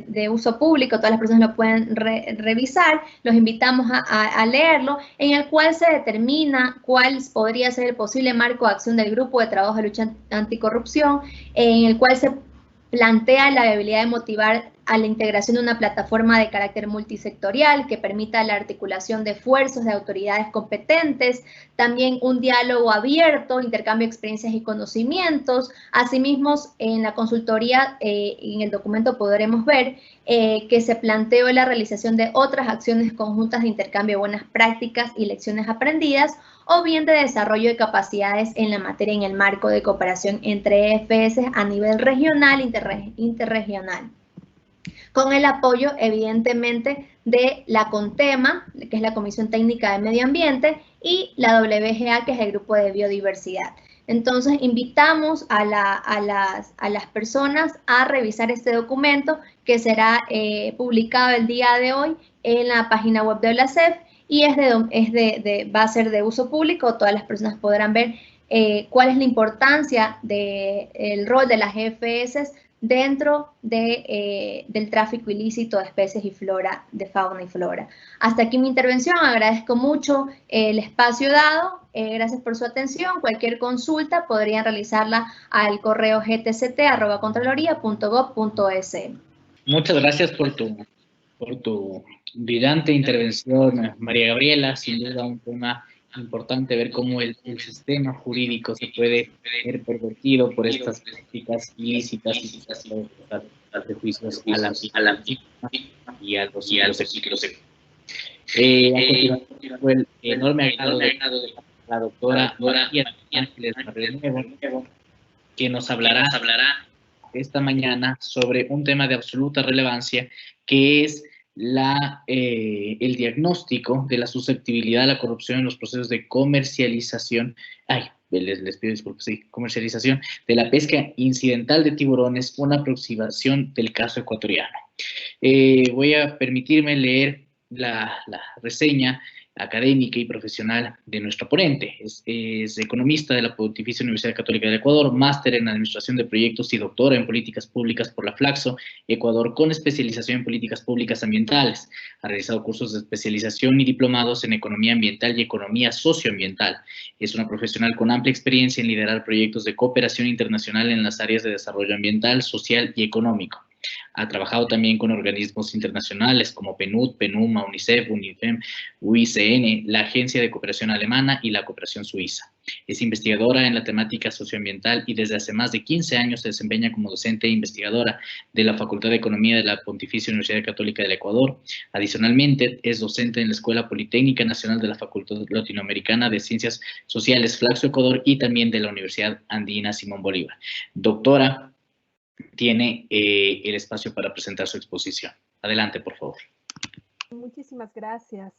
de uso público, todas las personas lo pueden revisar, los invitamos a leerlo, en el cual se determina cuál podría ser el posible marco de acción del Grupo de Trabajo de Lucha Anticorrupción, en el cual se plantea la viabilidad de motivar a la integración de una plataforma de carácter multisectorial que permita la articulación de esfuerzos de autoridades competentes, también un diálogo abierto, intercambio de experiencias y conocimientos. Asimismo, en la consultoría, en el documento podremos ver que se planteó la realización de otras acciones conjuntas de intercambio de buenas prácticas y lecciones aprendidas, o bien de desarrollo de capacidades en la materia en el marco de cooperación entre EFS a nivel regional e interregional, con el apoyo, evidentemente, de la CONTEMA, que es la Comisión Técnica de Medio Ambiente, y la WGA, que es el Grupo de Biodiversidad. Entonces, invitamos a las personas a revisar este documento que será publicado el día de hoy en la página web de la CEF y va a ser de uso público. Todas las personas podrán ver cuál es la importancia del rol de las GFS dentro del tráfico ilícito de especies y flora, de fauna y flora. Hasta aquí mi intervención, agradezco mucho el espacio dado, gracias por su atención. Cualquier consulta podrían realizarla al correo gtct@contraloría.gov.es. Muchas gracias por tu brillante intervención, María Gabriela. Sin duda un tema importante, ver cómo el sistema jurídico se puede ver pervertido por estas prácticas ilícitas y de juicios a la víctima y a los ciclos. A continuación, fue el enorme agrado de la doctora María Ángeles Barrionuevo, que nos hablará esta mañana sobre un tema de absoluta relevancia, que es el diagnóstico de la susceptibilidad a la corrupción en los procesos de comercialización, les pido disculpas, sí, comercialización de la pesca incidental de tiburones, una aproximación del caso ecuatoriano. Voy a permitirme leer la reseña académica y profesional de nuestro ponente. Es economista de la Pontificia Universidad Católica del Ecuador, máster en Administración de Proyectos y doctora en Políticas Públicas por la Flaxo, Ecuador, con especialización en Políticas Públicas Ambientales. Ha realizado cursos de especialización y diplomados en Economía Ambiental y Economía Socioambiental. Es una profesional con amplia experiencia en liderar proyectos de cooperación internacional en las áreas de desarrollo ambiental, social y económico. Ha trabajado también con organismos internacionales como PNUD, PENUMA, UNICEF, UNIFEM, UICN, la Agencia de Cooperación Alemana y la Cooperación Suiza. Es investigadora en la temática socioambiental y desde hace más de 15 años se desempeña como docente e investigadora de la Facultad de Economía de la Pontificia Universidad Católica del Ecuador. Adicionalmente, es docente en la Escuela Politécnica Nacional de la Facultad Latinoamericana de Ciencias Sociales Flaxo Ecuador y también de la Universidad Andina Simón Bolívar. Doctora, tiene el espacio para presentar su exposición. Adelante, por favor. Muchísimas gracias.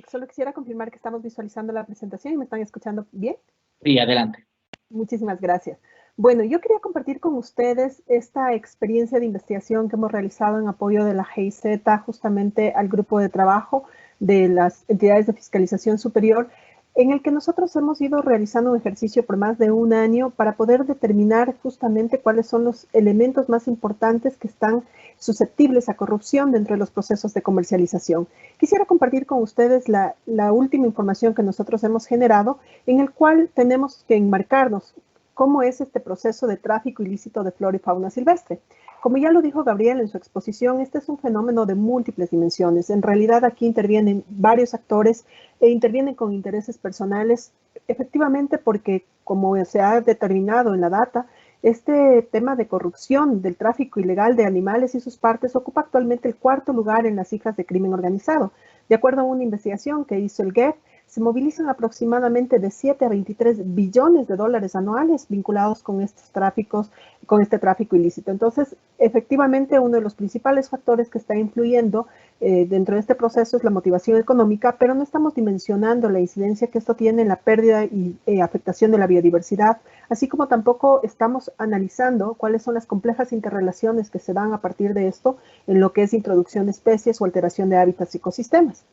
Solo quisiera confirmar que estamos visualizando la presentación y me están escuchando bien. Sí, adelante. Muchísimas gracias. Bueno, yo quería compartir con ustedes esta experiencia de investigación que hemos realizado en apoyo de la GIZ, justamente al grupo de trabajo de las entidades de fiscalización superior, en el que nosotros hemos ido realizando un ejercicio por más de un año para poder determinar justamente cuáles son los elementos más importantes que están susceptibles a corrupción dentro de los procesos de comercialización. Quisiera compartir con ustedes la última información que nosotros hemos generado, en el cual tenemos que enmarcarnos cómo es este proceso de tráfico ilícito de flora y fauna silvestre. Como ya lo dijo Gabriel en su exposición, este es un fenómeno de múltiples dimensiones. En realidad aquí intervienen varios actores e intervienen con intereses personales, efectivamente porque, como se ha determinado en la data, este tema de corrupción del tráfico ilegal de animales y sus partes ocupa actualmente el 4º lugar en las cifras de crimen organizado. De acuerdo a una investigación que hizo el GEF, se movilizan aproximadamente de 7 a 23 billones de dólares anuales vinculados con estos tráficos, con este tráfico ilícito. Entonces, efectivamente, uno de los principales factores que está influyendo dentro de este proceso es la motivación económica, pero no estamos dimensionando la incidencia que esto tiene en la pérdida y afectación de la biodiversidad, así como tampoco estamos analizando cuáles son las complejas interrelaciones que se dan a partir de esto en lo que es introducción de especies o alteración de hábitats y ecosistemas.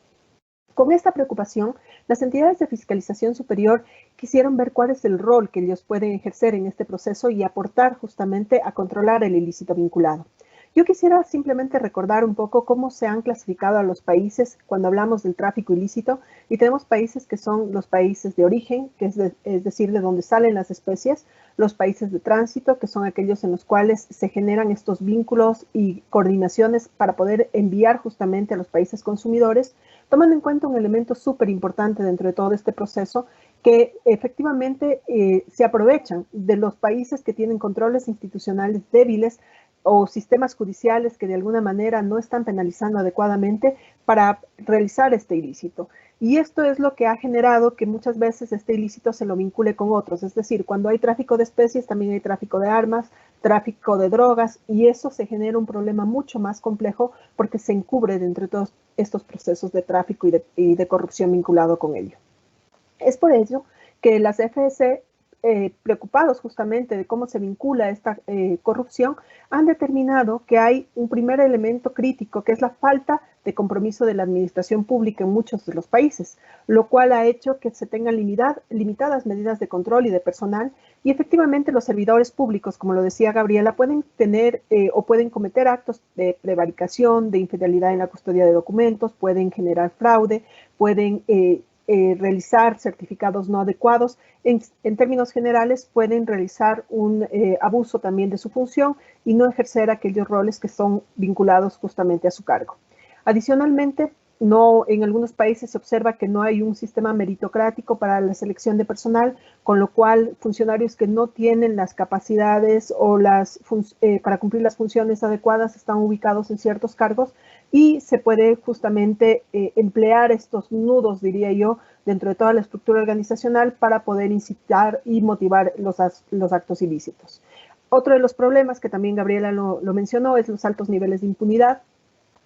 Con esta preocupación, las entidades de fiscalización superior quisieron ver cuál es el rol que ellos pueden ejercer en este proceso y aportar justamente a controlar el ilícito vinculado. Yo quisiera simplemente recordar un poco cómo se han clasificado a los países cuando hablamos del tráfico ilícito, y tenemos países que son los países de origen, que es decir, de donde salen las especies, los países de tránsito, que son aquellos en los cuales se generan estos vínculos y coordinaciones para poder enviar justamente a los países consumidores, tomando en cuenta un elemento súper importante dentro de todo este proceso, que efectivamente se aprovechan de los países que tienen controles institucionales débiles o sistemas judiciales que de alguna manera no están penalizando adecuadamente para realizar este ilícito. Y esto es lo que ha generado que muchas veces este ilícito se lo vincule con otros. Es decir, cuando hay tráfico de especies, también hay tráfico de armas, tráfico de drogas, y eso se genera un problema mucho más complejo porque se encubre dentro de todos estos procesos de tráfico y de corrupción vinculado con ello. Es por ello que las FEC, preocupados justamente de cómo se vincula esta corrupción, han determinado que hay un primer elemento crítico, que es la falta de compromiso de la administración pública en muchos de los países, lo cual ha hecho que se tengan limitadas medidas de control y de personal, y efectivamente los servidores públicos, como lo decía Gabriela, pueden tener o pueden cometer actos de prevaricación, de infidelidad en la custodia de documentos, pueden generar fraude, pueden realizar certificados no adecuados. En términos generales, pueden realizar un abuso también de su función y no ejercer aquellos roles que son vinculados justamente a su cargo. Adicionalmente, en algunos países se observa que no hay un sistema meritocrático para la selección de personal, con lo cual funcionarios que no tienen las capacidades o para cumplir las funciones adecuadas están ubicados en ciertos cargos, y se puede justamente emplear estos nudos, diría yo, dentro de toda la estructura organizacional para poder incitar y motivar los actos ilícitos. Otro de los problemas que también Gabriela lo mencionó es los altos niveles de impunidad,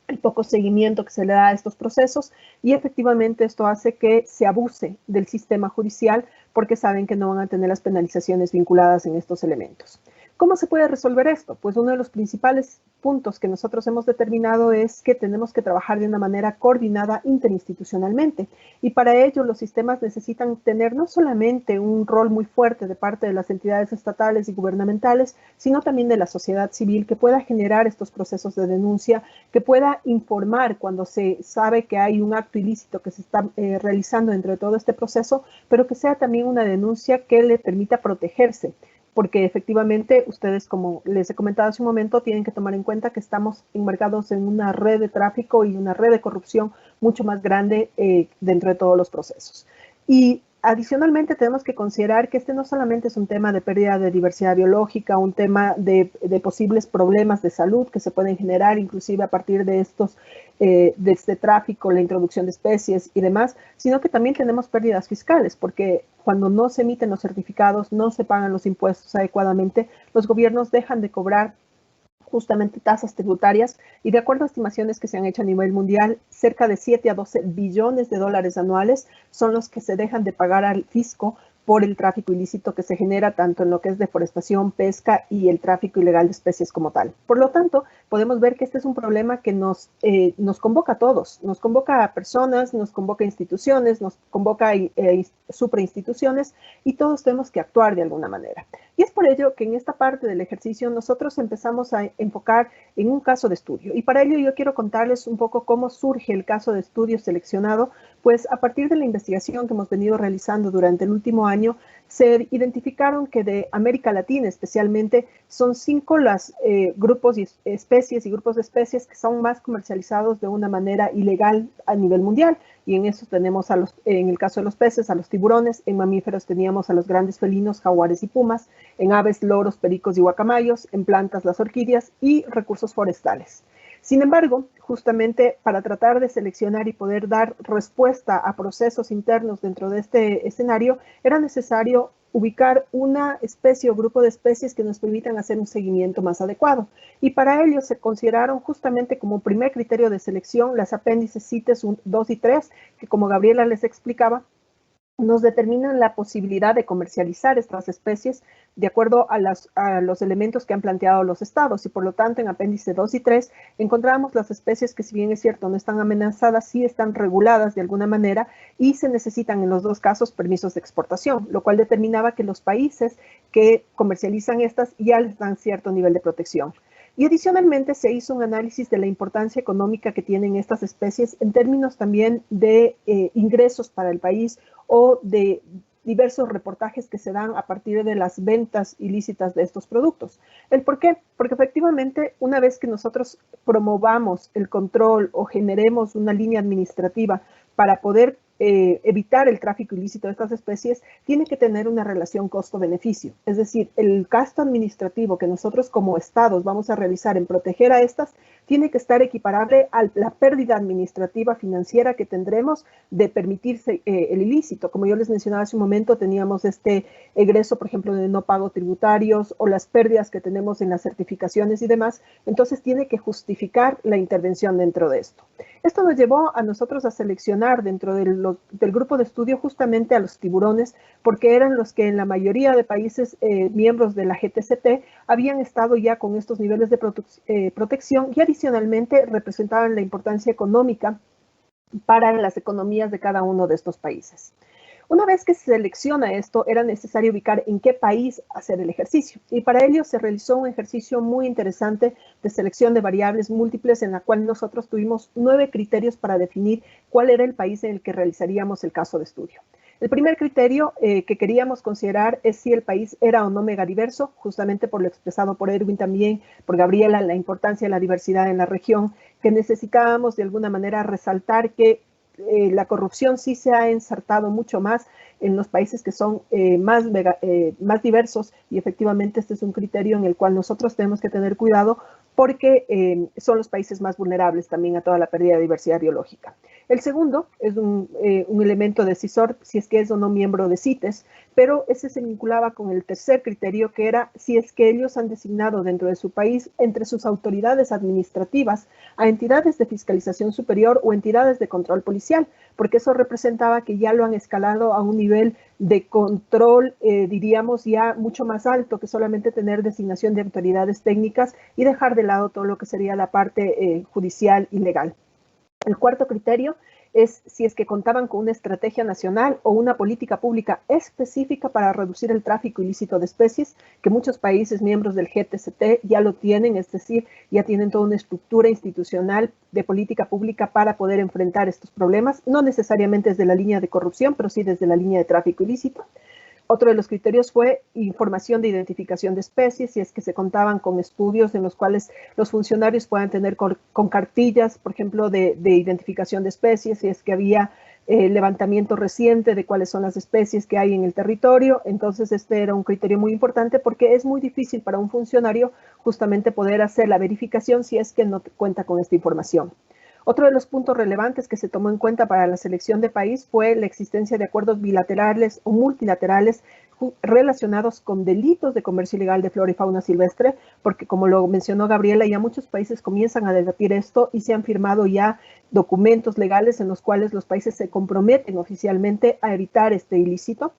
el poco seguimiento que se le da a estos procesos, y efectivamente esto hace que se abuse del sistema judicial porque saben que no van a tener las penalizaciones vinculadas en estos elementos. ¿Cómo se puede resolver esto? Pues uno de los principales puntos que nosotros hemos determinado es que tenemos que trabajar de una manera coordinada interinstitucionalmente, y para ello los sistemas necesitan tener no solamente un rol muy fuerte de parte de las entidades estatales y gubernamentales, sino también de la sociedad civil, que pueda generar estos procesos de denuncia, que pueda informar cuando se sabe que hay un acto ilícito que se está realizando dentro de todo este proceso, pero que sea también una denuncia que le permita protegerse. Porque efectivamente ustedes, como les he comentado hace un momento, tienen que tomar en cuenta que estamos enmarcados en una red de tráfico y una red de corrupción mucho más grande dentro de todos los procesos. Y adicionalmente tenemos que considerar que este no solamente es un tema de pérdida de diversidad biológica, un tema de posibles problemas de salud que se pueden generar inclusive a partir de de este tráfico, la introducción de especies y demás, sino que también tenemos pérdidas fiscales, porque cuando no se emiten los certificados, no se pagan los impuestos adecuadamente, los gobiernos dejan de cobrar justamente tasas tributarias, y de acuerdo a estimaciones que se han hecho a nivel mundial, cerca de 7 a 12 billones de dólares anuales son los que se dejan de pagar al fisco por el tráfico ilícito que se genera tanto en lo que es deforestación, pesca y el tráfico ilegal de especies como tal. Por lo tanto, podemos ver que este es un problema que nos convoca a todos, nos convoca a personas, nos convoca a instituciones, nos convoca a suprainstituciones, y todos tenemos que actuar de alguna manera. Y es por ello que en esta parte del ejercicio nosotros empezamos a enfocar en un caso de estudio. Y para ello yo quiero contarles un poco cómo surge el caso de estudio seleccionado, pues a partir de la investigación que hemos venido realizando durante el último año, se identificaron que de América Latina especialmente son 5 los grupos y especies y grupos de especies que son más comercializados de una manera ilegal a nivel mundial. Y en eso tenemos en el caso de los peces, a los tiburones; en mamíferos teníamos a los grandes felinos, jaguares y pumas; en aves, loros, pericos y guacamayos; en plantas, las orquídeas; y recursos forestales. Sin embargo, justamente para tratar de seleccionar y poder dar respuesta a procesos internos dentro de este escenario, era necesario ubicar una especie o grupo de especies que nos permitan hacer un seguimiento más adecuado. Y para ello se consideraron justamente como primer criterio de selección las apéndices CITES 2 y 3, que, como Gabriela les explicaba, nos determinan la posibilidad de comercializar estas especies de acuerdo a los elementos que han planteado los estados, y por lo tanto en apéndice 2 y 3 encontramos las especies que, si bien es cierto no están amenazadas, sí están reguladas de alguna manera, y se necesitan en los dos casos permisos de exportación, lo cual determinaba que los países que comercializan estas ya les dan cierto nivel de protección. Y adicionalmente se hizo un análisis de la importancia económica que tienen estas especies en términos también de ingresos para el país, o de diversos reportajes que se dan a partir de las ventas ilícitas de estos productos. ¿El por qué? Porque efectivamente una vez que nosotros promovamos el control o generemos una línea administrativa para poder evitar el tráfico ilícito de estas especies, tiene que tener una relación costo-beneficio. Es decir, el gasto administrativo que nosotros como estados vamos a realizar en proteger a estas tiene que estar equiparable a la pérdida administrativa financiera que tendremos de permitirse el ilícito. Como yo les mencionaba hace un momento, teníamos este egreso, por ejemplo, de no pago tributarios, o las pérdidas que tenemos en las certificaciones y demás. Entonces tiene que justificar la intervención dentro de esto. Esto nos llevó a nosotros a seleccionar dentro de los del grupo de estudio justamente a los tiburones, porque eran los que en la mayoría de países miembros de la GTCT habían estado ya con estos niveles de protección y adicionalmente representaban la importancia económica para las economías de cada uno de estos países. Una vez que se selecciona esto, era necesario ubicar en qué país hacer el ejercicio. Y para ello se realizó un ejercicio muy interesante de selección de variables múltiples en la cual nosotros tuvimos 9 criterios para definir cuál era el país en el que realizaríamos el caso de estudio. El primer criterio que queríamos considerar es si el país era o no megadiverso, justamente por lo expresado por Erwin también, por Gabriela, la importancia de la diversidad en la región, que necesitábamos de alguna manera resaltar que la corrupción sí se ha ensartado mucho más en los países que son más diversos, y efectivamente este es un criterio en el cual nosotros tenemos que tener cuidado porque son los países más vulnerables también a toda la pérdida de diversidad biológica. El segundo es un elemento decisor si es que es o no miembro de CITES, pero ese se vinculaba con el tercer criterio, que era si es que ellos han designado dentro de su país, entre sus autoridades administrativas, a entidades de fiscalización superior o entidades de control policial, porque eso representaba que ya lo han escalado a un nivel de control, diríamos, ya mucho más alto que solamente tener designación de autoridades técnicas y dejar de lado todo lo que sería la parte judicial y legal. El cuarto criterio es si es que contaban con una estrategia nacional o una política pública específica para reducir el tráfico ilícito de especies, que muchos países miembros del GTCT ya lo tienen, es decir, ya tienen toda una estructura institucional de política pública para poder enfrentar estos problemas, no necesariamente desde la línea de corrupción, pero sí desde la línea de tráfico ilícito. Otro de los criterios fue información de identificación de especies, si es que se contaban con estudios en los cuales los funcionarios puedan tener con cartillas, por ejemplo, de identificación de especies, si es que había levantamiento reciente de cuáles son las especies que hay en el territorio. Entonces este era un criterio muy importante porque es muy difícil para un funcionario justamente poder hacer la verificación si es que no cuenta con esta información. Otro de los puntos relevantes que se tomó en cuenta para la selección de país fue la existencia de acuerdos bilaterales o multilaterales relacionados con delitos de comercio ilegal de flora y fauna silvestre, porque como lo mencionó Gabriela, ya muchos países comienzan a debatir esto y se han firmado ya documentos legales en los cuales los países se comprometen oficialmente a evitar este ilícito.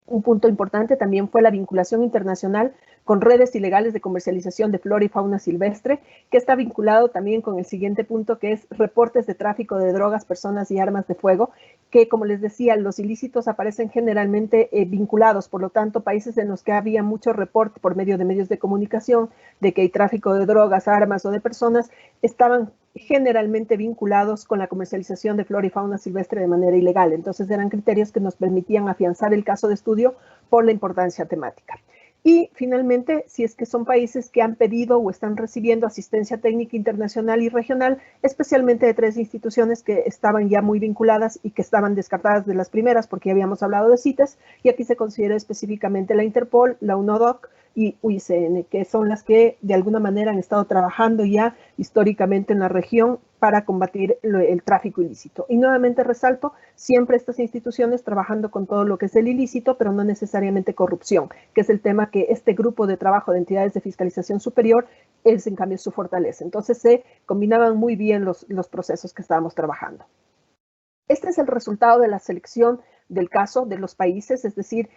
Un punto importante también fue la vinculación internacional con redes ilegales de comercialización de flora y fauna silvestre, que está vinculado también con el siguiente punto, que es reportes de tráfico de drogas, personas y armas de fuego, que como les decía, los ilícitos aparecen generalmente vinculados, por lo tanto, países en los que había mucho reporte por medio de medios de comunicación de que hay tráfico de drogas, armas o de personas, estaban generalmente vinculados con la comercialización de flora y fauna silvestre de manera ilegal. Entonces eran criterios que nos permitían afianzar el caso de estudio por la importancia temática. Y finalmente, si es que son países que han pedido o están recibiendo asistencia técnica internacional y regional, especialmente de 3 instituciones que estaban ya muy vinculadas y que estaban descartadas de las primeras porque ya habíamos hablado de CITES, y aquí se considera específicamente la Interpol, la UNODC y UICN, que son las que de alguna manera han estado trabajando ya históricamente en la región para combatir el tráfico ilícito. Y nuevamente resalto, siempre estas instituciones trabajando con todo lo que es el ilícito, pero no necesariamente corrupción, que es el tema que este grupo de trabajo de entidades de fiscalización superior es en cambio su fortaleza. Entonces se combinaban muy bien los procesos que estábamos trabajando. Este es el resultado de la selección del caso de los países, es decir,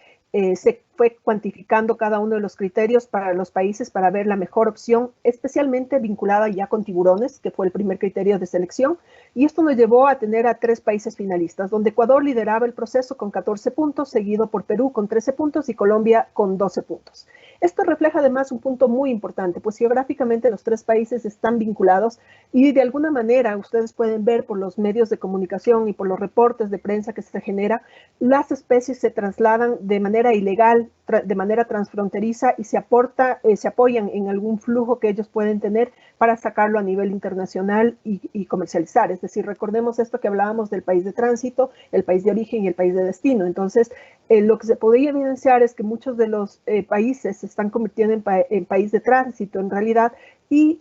se fue cuantificando cada uno de los criterios para los países para ver la mejor opción, especialmente vinculada ya con tiburones, que fue el primer criterio de selección, y esto nos llevó a tener a 3 países finalistas, donde Ecuador lideraba el proceso con 14 puntos, seguido por Perú con 13 puntos y Colombia con 12 puntos. Esto refleja además un punto muy importante, pues geográficamente los 3 países están vinculados y de alguna manera ustedes pueden ver por los medios de comunicación y por los reportes de prensa que se genera, las especies se trasladan de manera ilegal, de manera transfronteriza y se apoyan en algún flujo que ellos pueden tener para sacarlo a nivel internacional y comercializar. Es decir, recordemos esto que hablábamos del país de tránsito, el país de origen y el país de destino. Entonces, lo que se podría evidenciar es que muchos de los países se están convirtiendo en país de tránsito en realidad, y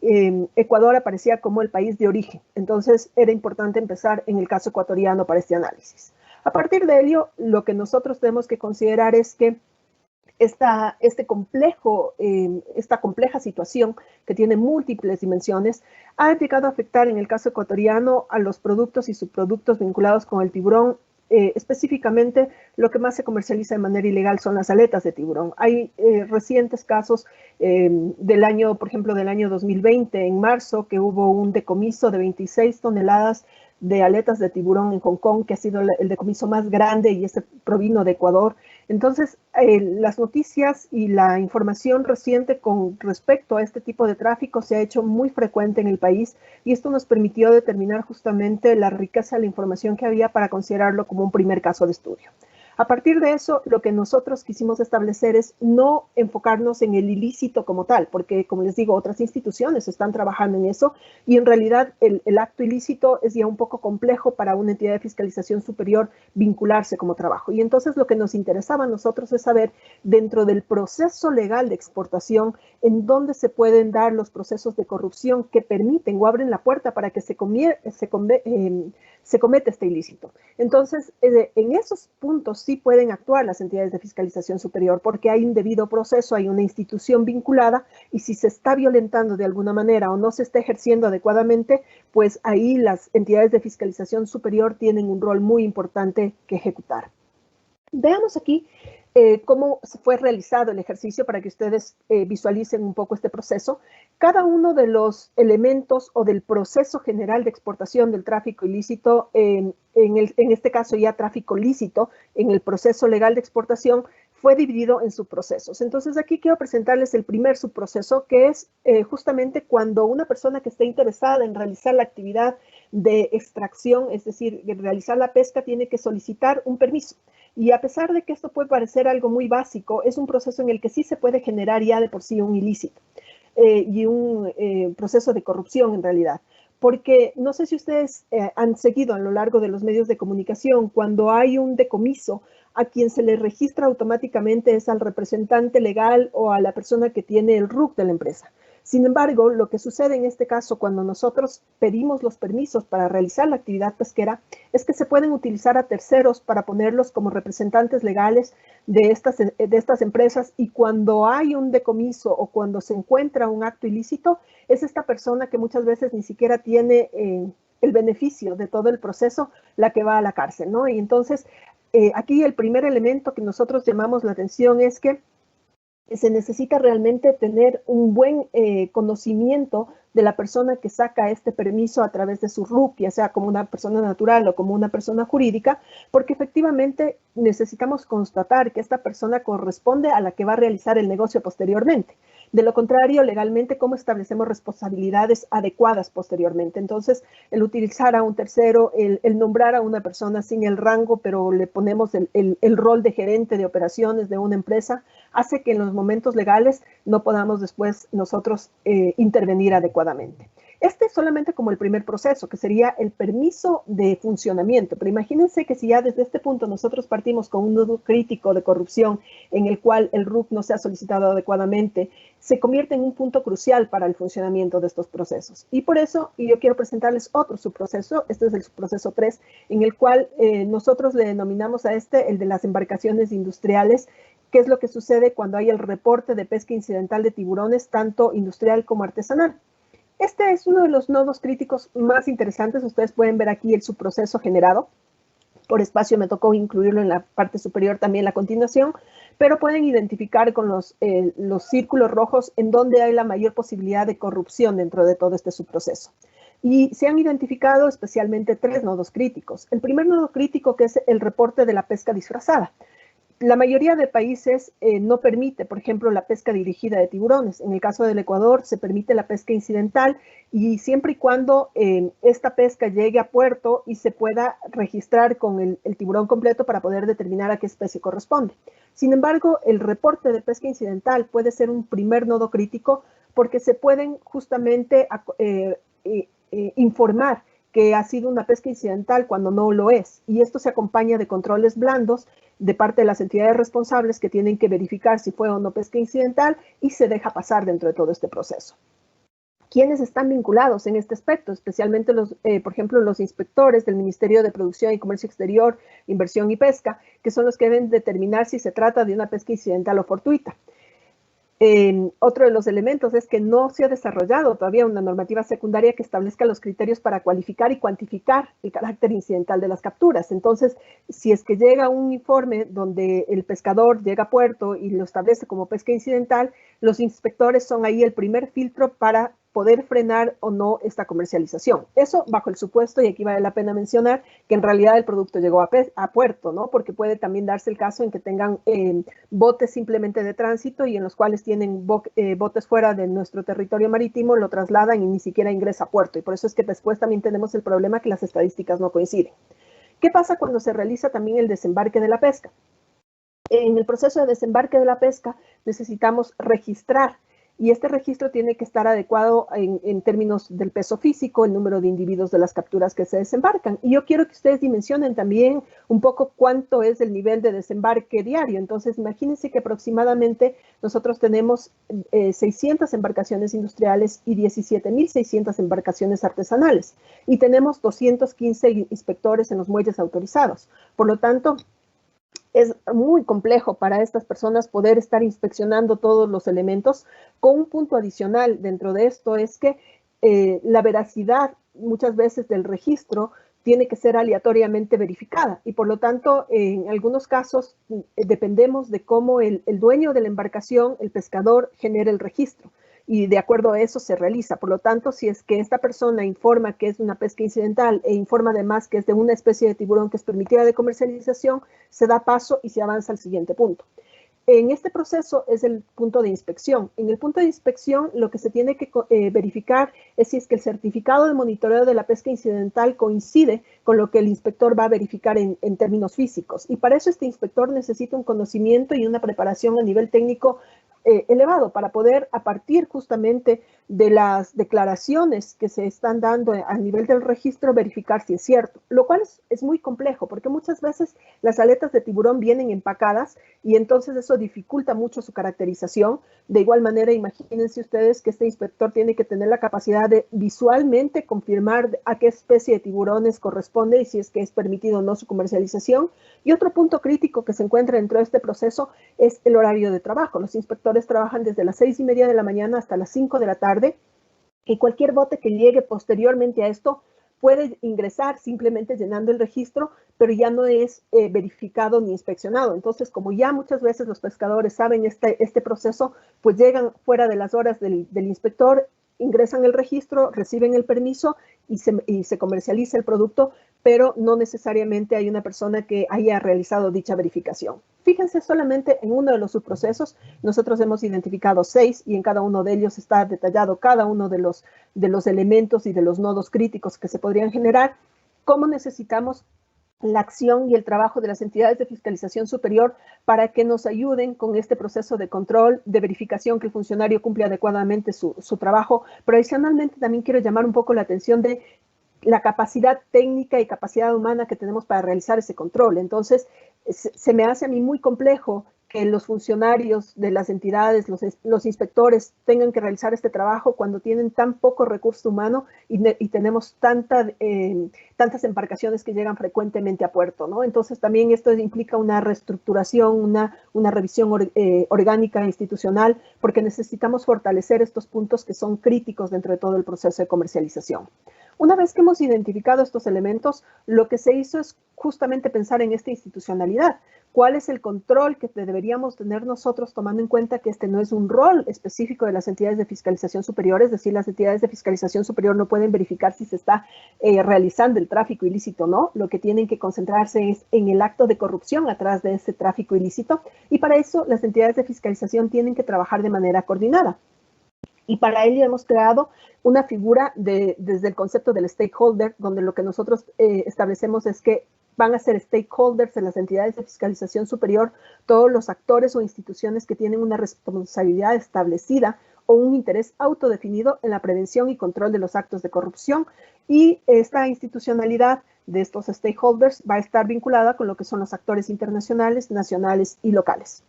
Ecuador aparecía como el país de origen. Entonces, era importante empezar en el caso ecuatoriano para este análisis. A partir de ello, lo que nosotros tenemos que considerar es que esta compleja situación que tiene múltiples dimensiones ha llegado a afectar en el caso ecuatoriano a los productos y subproductos vinculados con el tiburón específicamente lo que más se comercializa de manera ilegal son las aletas de tiburón. Hay recientes casos del año, por ejemplo, del año 2020, en marzo, que hubo un decomiso de 26 toneladas de aletas de tiburón en Hong Kong, que ha sido el decomiso más grande, y este provino de Ecuador. Entonces, las noticias y la información reciente con respecto a este tipo de tráfico se ha hecho muy frecuente en el país, y esto nos permitió determinar justamente la riqueza de la información que había para considerarlo como un primer caso de estudio. A partir de eso, lo que nosotros quisimos establecer es no enfocarnos en el ilícito como tal, porque, como les digo, otras instituciones están trabajando en eso, y en realidad el acto ilícito es ya un poco complejo para una entidad de fiscalización superior vincularse como trabajo. Y entonces lo que nos interesaba a nosotros es saber, dentro del proceso legal de exportación, en dónde se pueden dar los procesos de corrupción que permiten o abren la puerta para que se cometa este ilícito. Entonces, en esos puntos sí pueden actuar las entidades de fiscalización superior, porque hay un debido proceso, hay una institución vinculada, y si se está violentando de alguna manera o no se está ejerciendo adecuadamente, pues ahí las entidades de fiscalización superior tienen un rol muy importante que ejecutar. Veamos aquí cómo fue realizado el ejercicio para que ustedes visualicen un poco este proceso. Cada uno de los elementos o del proceso general de exportación del tráfico ilícito, en este caso ya tráfico lícito, en el proceso legal de exportación, fue dividido en subprocesos. Entonces aquí quiero presentarles el primer subproceso, que es justamente cuando una persona que esté interesada en realizar la actividad de extracción, es decir, de realizar la pesca, tiene que solicitar un permiso. Y a pesar de que esto puede parecer algo muy básico, es un proceso en el que sí se puede generar ya de por sí un ilícito y un proceso de corrupción en realidad. Porque no sé si ustedes han seguido a lo largo de los medios de comunicación, cuando hay un decomiso, a quien se le registra automáticamente es al representante legal o a la persona que tiene el RUC de la empresa. Sin embargo, lo que sucede en este caso cuando nosotros pedimos los permisos para realizar la actividad pesquera es que se pueden utilizar a terceros para ponerlos como representantes legales de estas empresas, y cuando hay un decomiso o cuando se encuentra un acto ilícito, es esta persona que muchas veces ni siquiera tiene el beneficio de todo el proceso la que va a la cárcel, ¿no? Y entonces aquí el primer elemento que nosotros llamamos la atención es que se necesita realmente tener un buen conocimiento de la persona que saca este permiso a través de su RUC, ya sea como una persona natural o como una persona jurídica, porque efectivamente necesitamos constatar que esta persona corresponde a la que va a realizar el negocio posteriormente. De lo contrario, legalmente, ¿cómo establecemos responsabilidades adecuadas posteriormente? Entonces, el utilizar a un tercero, el nombrar a una persona sin el rango, pero le ponemos el rol de gerente de operaciones de una empresa, hace que en los momentos legales no podamos después nosotros intervenir adecuadamente. Este es solamente como el primer proceso, que sería el permiso de funcionamiento. Pero imagínense que si ya desde este punto nosotros partimos con un nudo crítico de corrupción en el cual el RUC no se ha solicitado adecuadamente, se convierte en un punto crucial para el funcionamiento de estos procesos. Y por eso yo quiero presentarles otro subproceso. Este es el subproceso 3, en el cual nosotros le denominamos a este el de las embarcaciones industriales. ¿Qué es lo que sucede cuando hay el reporte de pesca incidental de tiburones, tanto industrial como artesanal? Este es uno de los nodos críticos más interesantes. Ustedes pueden ver aquí el subproceso generado. Por espacio me tocó incluirlo en la parte superior también la continuación, pero pueden identificar con los círculos rojos en donde hay la mayor posibilidad de corrupción dentro de todo este subproceso. Y se han identificado especialmente 3 nodos críticos. El primer nodo crítico, que es el reporte de la pesca disfrazada. La mayoría de países no permite, por ejemplo, la pesca dirigida de tiburones. En el caso del Ecuador se permite la pesca incidental, y siempre y cuando esta pesca llegue a puerto y se pueda registrar con el tiburón completo para poder determinar a qué especie corresponde. Sin embargo, el reporte de pesca incidental puede ser un primer nodo crítico, porque se pueden justamente informar que ha sido una pesca incidental cuando no lo es. Y esto se acompaña de controles blandos de parte de las entidades responsables, que tienen que verificar si fue o no pesca incidental, y se deja pasar dentro de todo este proceso. ¿Quiénes están vinculados en este aspecto? Especialmente, por ejemplo, los inspectores del Ministerio de Producción y Comercio Exterior, Inversión y Pesca, que son los que deben determinar si se trata de una pesca incidental o fortuita. Otro de los elementos es que no se ha desarrollado todavía una normativa secundaria que establezca los criterios para cualificar y cuantificar el carácter incidental de las capturas. Entonces, si es que llega un informe donde el pescador llega a puerto y lo establece como pesca incidental, los inspectores son ahí el primer filtro para poder frenar o no esta comercialización. Eso bajo el supuesto, y aquí vale la pena mencionar, que en realidad el producto llegó a puerto, ¿no? Porque puede también darse el caso en que tengan botes simplemente de tránsito y en los cuales tienen botes fuera de nuestro territorio marítimo, lo trasladan y ni siquiera ingresa a puerto. Y por eso es que después también tenemos el problema que las estadísticas no coinciden. ¿Qué pasa cuando se realiza también el desembarque de la pesca? En el proceso de desembarque de la pesca necesitamos registrar, y este registro tiene que estar adecuado en términos del peso físico, el número de individuos de las capturas que se desembarcan. Y yo quiero que ustedes dimensionen también un poco cuánto es el nivel de desembarque diario. Entonces, imagínense que aproximadamente nosotros tenemos 600 embarcaciones industriales y 17.600 embarcaciones artesanales. Y tenemos 215 inspectores en los muelles autorizados. Por lo tanto, es muy complejo para estas personas poder estar inspeccionando todos los elementos. Con un punto adicional dentro de esto es que la veracidad muchas veces del registro tiene que ser aleatoriamente verificada y por lo tanto en algunos casos dependemos de cómo el dueño de la embarcación, el pescador, genera el registro. Y de acuerdo a eso se realiza. Por lo tanto, si es que esta persona informa que es una pesca incidental e informa además que es de una especie de tiburón que es permitida de comercialización, se da paso y se avanza al siguiente punto. En este proceso es el punto de inspección. En el punto de inspección lo que se tiene que verificar es si es que el certificado de monitoreo de la pesca incidental coincide con lo que el inspector va a verificar en términos físicos. Y para eso este inspector necesita un conocimiento y una preparación a nivel técnico elevado para poder, a partir justamente de las declaraciones que se están dando a nivel del registro, verificar si es cierto, lo cual es muy complejo porque muchas veces las aletas de tiburón vienen empacadas y entonces eso dificulta mucho su caracterización. De igual manera, imagínense ustedes que este inspector tiene que tener la capacidad de visualmente confirmar a qué especie de tiburones corresponde y si es que es permitido o no su comercialización. Y otro punto crítico que se encuentra dentro de este proceso es el horario de trabajo. Los inspectores trabajan desde las 6:30 de la mañana hasta las 5 de la tarde y cualquier bote que llegue posteriormente a esto puede ingresar simplemente llenando el registro, pero ya no es verificado ni inspeccionado. Entonces, como ya muchas veces los pescadores saben este proceso, pues llegan fuera de las horas del inspector, ingresan el registro, reciben el permiso y se comercializa el producto, pero no necesariamente hay una persona que haya realizado dicha verificación. Fíjense solamente en uno de los subprocesos, nosotros hemos identificado 6 y en cada uno de ellos está detallado cada uno de los elementos y de los nodos críticos que se podrían generar. ¿Cómo necesitamos la acción y el trabajo de las entidades de fiscalización superior para que nos ayuden con este proceso de control, de verificación que el funcionario cumple adecuadamente su trabajo? Pero adicionalmente también quiero llamar un poco la atención de la capacidad técnica y capacidad humana que tenemos para realizar ese control. Entonces, se me hace a mí muy complejo que los funcionarios de las entidades, los inspectores, tengan que realizar este trabajo cuando tienen tan poco recurso humano y tenemos tantas embarcaciones que llegan frecuentemente a puerto, ¿no? Entonces, también esto implica una reestructuración, una revisión orgánica institucional, porque necesitamos fortalecer estos puntos que son críticos dentro de todo el proceso de comercialización. Una vez que hemos identificado estos elementos, lo que se hizo es justamente pensar en esta institucionalidad. ¿Cuál es el control que deberíamos tener nosotros, tomando en cuenta que este no es un rol específico de las entidades de fiscalización superior? Es decir, las entidades de fiscalización superior no pueden verificar si se está realizando el tráfico ilícito o no. Lo que tienen que concentrarse es en el acto de corrupción atrás de ese tráfico ilícito. Y para eso, las entidades de fiscalización tienen que trabajar de manera coordinada. Y para ello hemos creado una figura desde el concepto del stakeholder, donde lo que nosotros establecemos es que van a ser stakeholders en las entidades de fiscalización superior todos los actores o instituciones que tienen una responsabilidad establecida o un interés autodefinido en la prevención y control de los actos de corrupción. Y esta institucionalidad de estos stakeholders va a estar vinculada con lo que son los actores internacionales, nacionales y locales.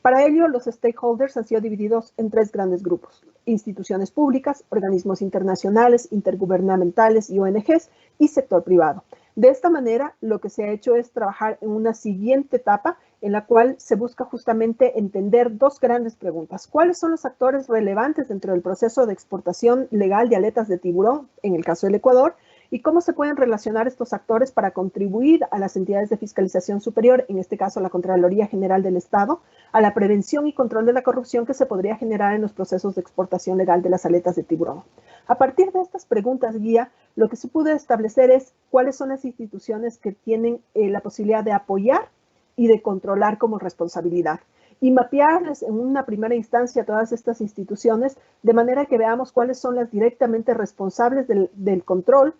Para ello, los stakeholders han sido divididos en 3 grandes grupos: instituciones públicas, organismos internacionales, intergubernamentales y ONGs, y sector privado. De esta manera, lo que se ha hecho es trabajar en una siguiente etapa en la cual se busca justamente entender dos grandes preguntas. ¿Cuáles son los actores relevantes dentro del proceso de exportación legal de aletas de tiburón, en el caso del Ecuador? ¿Y cómo se pueden relacionar estos actores para contribuir a las entidades de fiscalización superior, en este caso la Contraloría General del Estado, a la prevención y control de la corrupción que se podría generar en los procesos de exportación legal de las aletas de tiburón? A partir de estas preguntas guía, lo que se pudo establecer es cuáles son las instituciones que tienen la posibilidad de apoyar y de controlar como responsabilidad, y mapearles en una primera instancia todas estas instituciones, de manera que veamos cuáles son las directamente responsables del control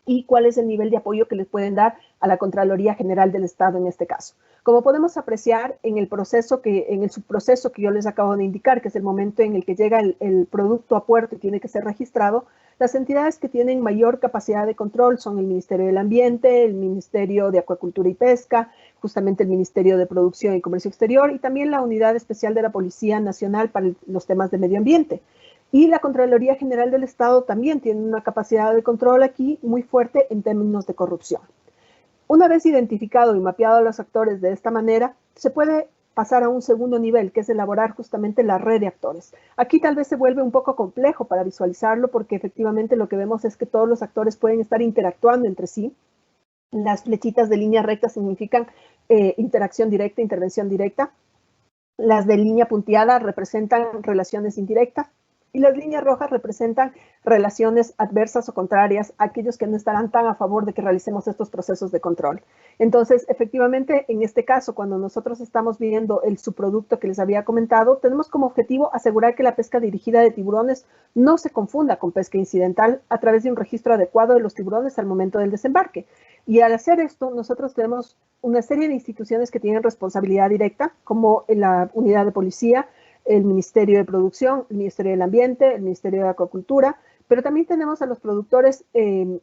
y cuál es el nivel de apoyo que les pueden dar a la Contraloría General del Estado en este caso. Como podemos apreciar en el subproceso que yo les acabo de indicar, que es el momento en el que llega el producto a puerto y tiene que ser registrado, las entidades que tienen mayor capacidad de control son el Ministerio del Ambiente, el Ministerio de Acuacultura y Pesca, justamente el Ministerio de Producción y Comercio Exterior, y también la Unidad Especial de la Policía Nacional para los temas de medio ambiente. Y la Contraloría General del Estado también tiene una capacidad de control aquí muy fuerte en términos de corrupción. Una vez identificado y mapeado a los actores de esta manera, se puede pasar a un segundo nivel, que es elaborar justamente la red de actores. Aquí tal vez se vuelve un poco complejo para visualizarlo, porque efectivamente lo que vemos es que todos los actores pueden estar interactuando entre sí. Las flechitas de línea recta significan interacción directa, intervención directa. Las de línea punteada representan relaciones indirectas. Y las líneas rojas representan relaciones adversas o contrarias a aquellos que no estarán tan a favor de que realicemos estos procesos de control. Entonces, efectivamente, en este caso, cuando nosotros estamos viendo el subproducto que les había comentado, tenemos como objetivo asegurar que la pesca dirigida de tiburones no se confunda con pesca incidental a través de un registro adecuado de los tiburones al momento del desembarque. Y al hacer esto, nosotros tenemos una serie de instituciones que tienen responsabilidad directa, como la unidad de policía, el Ministerio de Producción, el Ministerio del Ambiente, el Ministerio de Acuacultura, pero también tenemos a los productores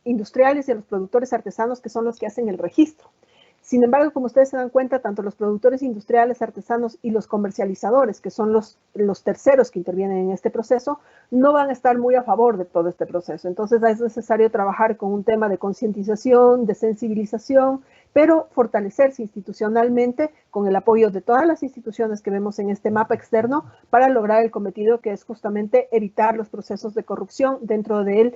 industriales y a los productores artesanos, que son los que hacen el registro. Sin embargo, como ustedes se dan cuenta, tanto los productores industriales, artesanos y los comercializadores, que son los terceros que intervienen en este proceso, no van a estar muy a favor de todo este proceso. Entonces es necesario trabajar con un tema de concientización, de sensibilización, pero fortalecerse institucionalmente con el apoyo de todas las instituciones que vemos en este mapa externo para lograr el cometido, que es justamente evitar los procesos de corrupción dentro del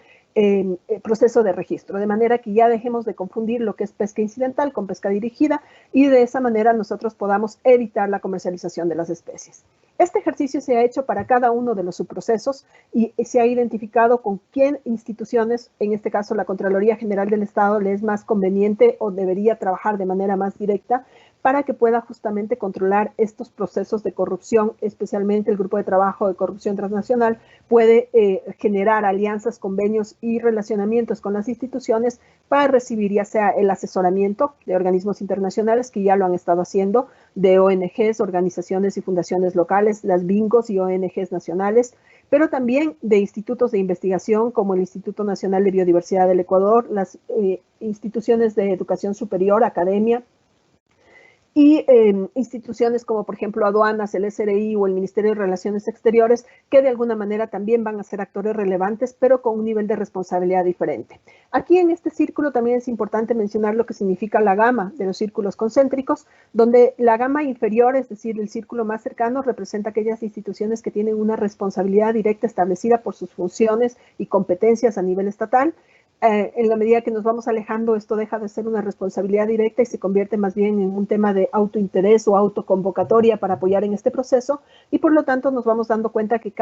proceso de registro, de manera que ya dejemos de confundir lo que es pesca incidental con pesca dirigida, y de esa manera nosotros podamos evitar la comercialización de las especies. Este ejercicio se ha hecho para cada uno de los subprocesos y se ha identificado con qué instituciones, en este caso la Contraloría General del Estado, le es más conveniente o debería trabajar de manera más directa para que pueda justamente controlar estos procesos de corrupción. Especialmente el Grupo de Trabajo de Corrupción Transnacional puede generar alianzas, convenios y relacionamientos con las instituciones para recibir ya sea el asesoramiento de organismos internacionales, que ya lo han estado haciendo, de ONGs, organizaciones y fundaciones locales, las BINGOS y ONGs nacionales, pero también de institutos de investigación como el Instituto Nacional de Biodiversidad del Ecuador, las instituciones de educación superior, academia, y instituciones como por ejemplo aduanas, el SRI o el Ministerio de Relaciones Exteriores, que de alguna manera también van a ser actores relevantes, pero con un nivel de responsabilidad diferente. Aquí en este círculo también es importante mencionar lo que significa la gama de los círculos concéntricos, donde la gama inferior, es decir, el círculo más cercano, representa aquellas instituciones que tienen una responsabilidad directa establecida por sus funciones y competencias a nivel estatal. En la medida que nos vamos alejando, esto deja de ser una responsabilidad directa y se convierte más bien en un tema de autointerés o autoconvocatoria para apoyar en este proceso, y por lo tanto nos vamos dando cuenta que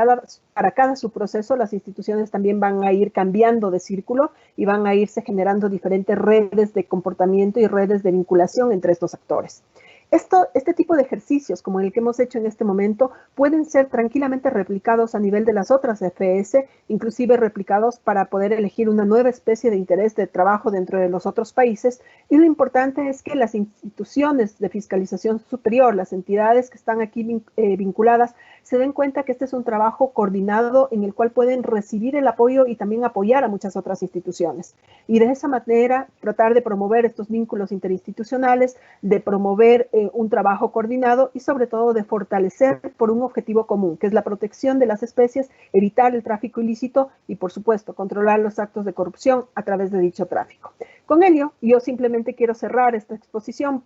para cada subproceso las instituciones también van a ir cambiando de círculo y van a irse generando diferentes redes de comportamiento y redes de vinculación entre estos actores. Este tipo de ejercicios, como el que hemos hecho en este momento, pueden ser tranquilamente replicados a nivel de las otras FS, inclusive replicados para poder elegir una nueva especie de interés de trabajo dentro de los otros países. Y lo importante es que las instituciones de fiscalización superior, las entidades que están aquí vinculadas, se den cuenta que este es un trabajo coordinado en el cual pueden recibir el apoyo y también apoyar a muchas otras instituciones. Y de esa manera tratar de promover estos vínculos interinstitucionales, de promover un trabajo coordinado y sobre todo de fortalecer por un objetivo común, que es la protección de las especies, evitar el tráfico ilícito y, por supuesto, controlar los actos de corrupción a través de dicho tráfico. Con ello, yo simplemente quiero cerrar esta exposición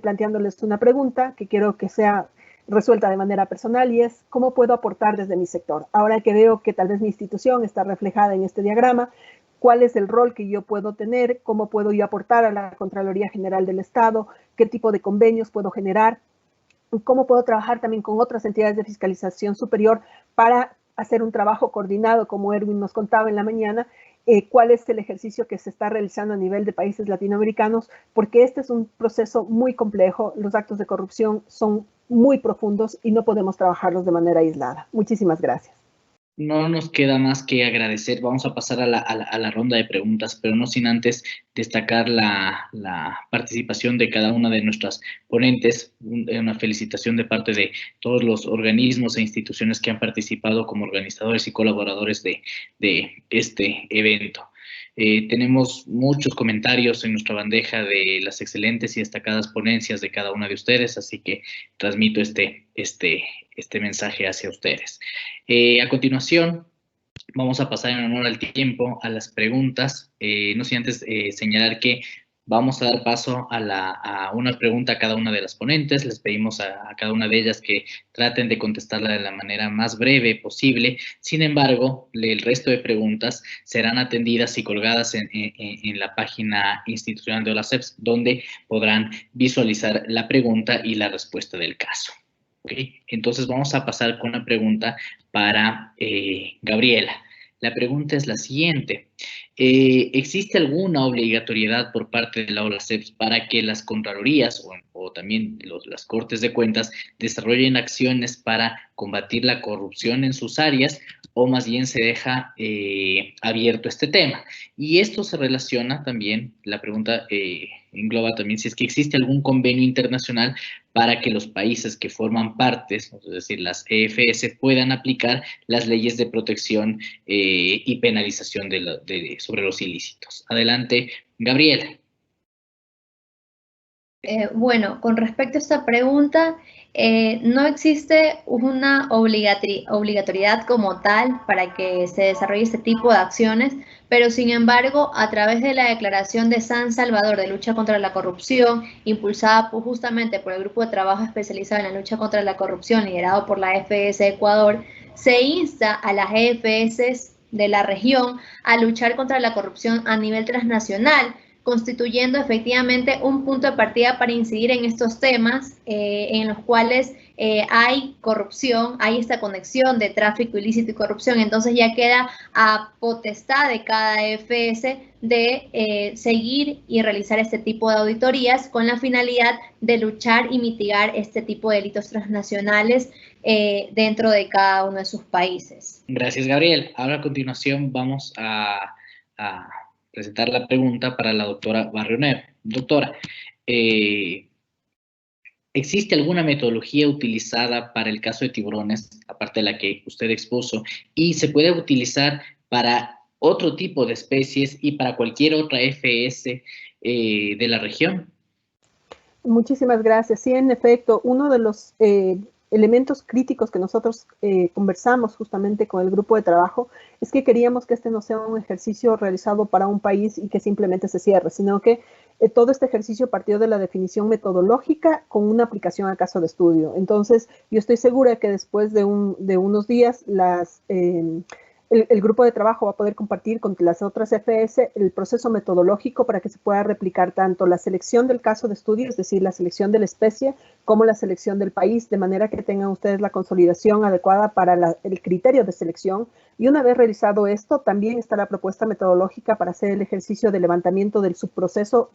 planteándoles una pregunta que quiero que sea resuelta de manera personal, y es ¿cómo puedo aportar desde mi sector? Ahora que veo que tal vez mi institución está reflejada en este diagrama, ¿cuál es el rol que yo puedo tener? ¿Cómo puedo yo aportar a la Contraloría General del Estado? ¿Qué tipo de convenios puedo generar? ¿Cómo puedo trabajar también con otras entidades de fiscalización superior para hacer un trabajo coordinado, como Erwin nos contaba en la mañana? ¿Cuál es el ejercicio que se está realizando a nivel de países latinoamericanos? Porque este es un proceso muy complejo, los actos de corrupción son muy profundos y no podemos trabajarlos de manera aislada. Muchísimas gracias. No nos queda más que agradecer. Vamos a pasar a la ronda de preguntas, pero no sin antes destacar la participación de cada una de nuestras ponentes. Una felicitación de parte de todos los organismos e instituciones que han participado como organizadores y colaboradores de este evento. Tenemos muchos comentarios en nuestra bandeja de las excelentes y destacadas ponencias de cada una de ustedes, así que transmito este mensaje hacia ustedes. A continuación, vamos a pasar en honor al tiempo a las preguntas, no sin antes señalar que vamos a dar paso a una pregunta a cada una de las ponentes. Les pedimos a cada una de ellas que traten de contestarla de la manera más breve posible. Sin embargo, el resto de preguntas serán atendidas y colgadas en la página institucional de OLACEPS, donde podrán visualizar la pregunta y la respuesta del caso. ¿Okay? Entonces vamos a pasar con una pregunta para Gabriela. La pregunta es la siguiente. ¿Existe alguna obligatoriedad por parte de la OLACEPS para que las contralorías o también las cortes de cuentas desarrollen acciones para combatir la corrupción en sus áreas, o más bien se deja abierto este tema? Y esto se relaciona también, la pregunta engloba también si es que existe algún convenio internacional para que los países que forman parte, es decir, las EFS, puedan aplicar las leyes de protección y penalización sobre los ilícitos. Adelante, Gabriela. Bueno, con respecto a esta pregunta, no existe una obligatoriedad como tal para que se desarrolle este tipo de acciones, pero sin embargo, a través de la Declaración de San Salvador de lucha contra la corrupción, impulsada justamente por el Grupo de Trabajo Especializado en la Lucha contra la Corrupción, liderado por la EFS Ecuador, se insta a las EFS de la región a luchar contra la corrupción a nivel transnacional, constituyendo efectivamente un punto de partida para incidir en estos temas en los cuales hay corrupción, hay esta conexión de tráfico ilícito y corrupción. Entonces ya queda a potestad de cada EFS de seguir y realizar este tipo de auditorías con la finalidad de luchar y mitigar este tipo de delitos transnacionales dentro de cada uno de sus países. Gracias, Gabriel. Ahora a continuación vamos a presentar la pregunta para la doctora Barrionero. Doctora, ¿existe alguna metodología utilizada para el caso de tiburones, aparte de la que usted expuso, y se puede utilizar para otro tipo de especies y para cualquier otra FS de la región? Muchísimas gracias. Sí, en efecto, uno de los elementos críticos que nosotros conversamos justamente con el grupo de trabajo es que queríamos que este no sea un ejercicio realizado para un país y que simplemente se cierre, sino que todo este ejercicio partió de la definición metodológica con una aplicación al caso de estudio. Entonces, yo estoy segura que después de unos días el grupo de trabajo va a poder compartir con las otras FS el proceso metodológico para que se pueda replicar tanto la selección del caso de estudio, es decir, la selección de la especie, como la selección del país, de manera que tengan ustedes la consolidación adecuada para el criterio de selección. Y una vez realizado esto, también está la propuesta metodológica para hacer el ejercicio de levantamiento del proceso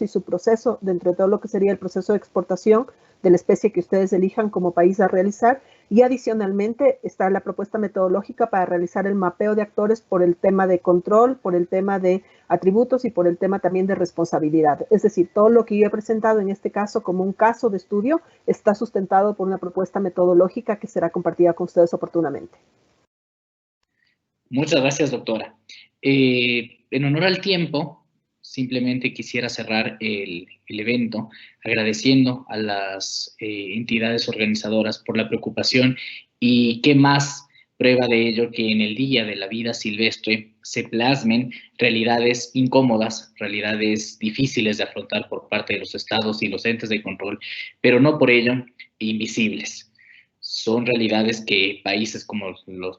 y subproceso, dentro de todo lo que sería el proceso de exportación de la especie que ustedes elijan como país a realizar. Y adicionalmente está la propuesta metodológica para realizar el mapeo de actores por el tema de control, por el tema de atributos y por el tema también de responsabilidad. Es decir, todo lo que yo he presentado en este caso como un caso de estudio está sustentado por una propuesta metodológica que será compartida con ustedes oportunamente. Muchas gracias, doctora. En honor al tiempo, simplemente quisiera cerrar el evento agradeciendo a las entidades organizadoras por la preocupación, y qué más prueba de ello que en el Día de la Vida Silvestre se plasmen realidades incómodas, realidades difíciles de afrontar por parte de los estados y los entes de control, pero no por ello invisibles. Son realidades que países como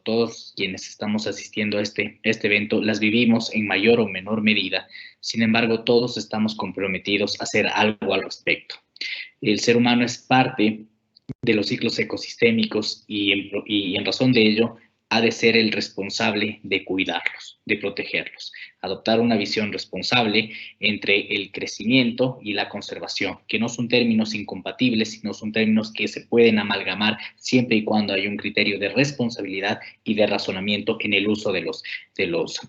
todos quienes estamos asistiendo a este evento las vivimos en mayor o menor medida. Sin embargo, todos estamos comprometidos a hacer algo al respecto. El ser humano es parte de los ciclos ecosistémicos y en razón de ello ha de ser el responsable de cuidarlos, de protegerlos. Adoptar una visión responsable entre el crecimiento y la conservación, que no son términos incompatibles, sino son términos que se pueden amalgamar siempre y cuando hay un criterio de responsabilidad y de razonamiento en el uso de los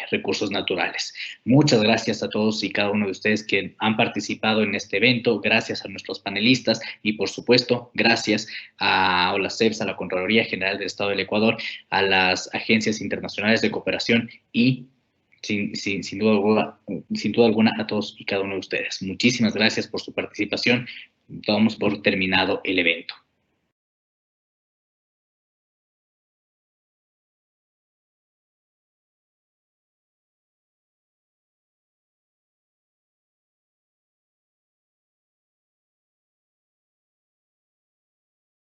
recursos naturales. Muchas gracias a todos y cada uno de ustedes que han participado en este evento, gracias a nuestros panelistas y por supuesto gracias a OLACEPS, a la Contraloría General del Estado del Ecuador, a las agencias internacionales de cooperación y sin duda alguna a todos y cada uno de ustedes. Muchísimas gracias por su participación. Damos por terminado el evento.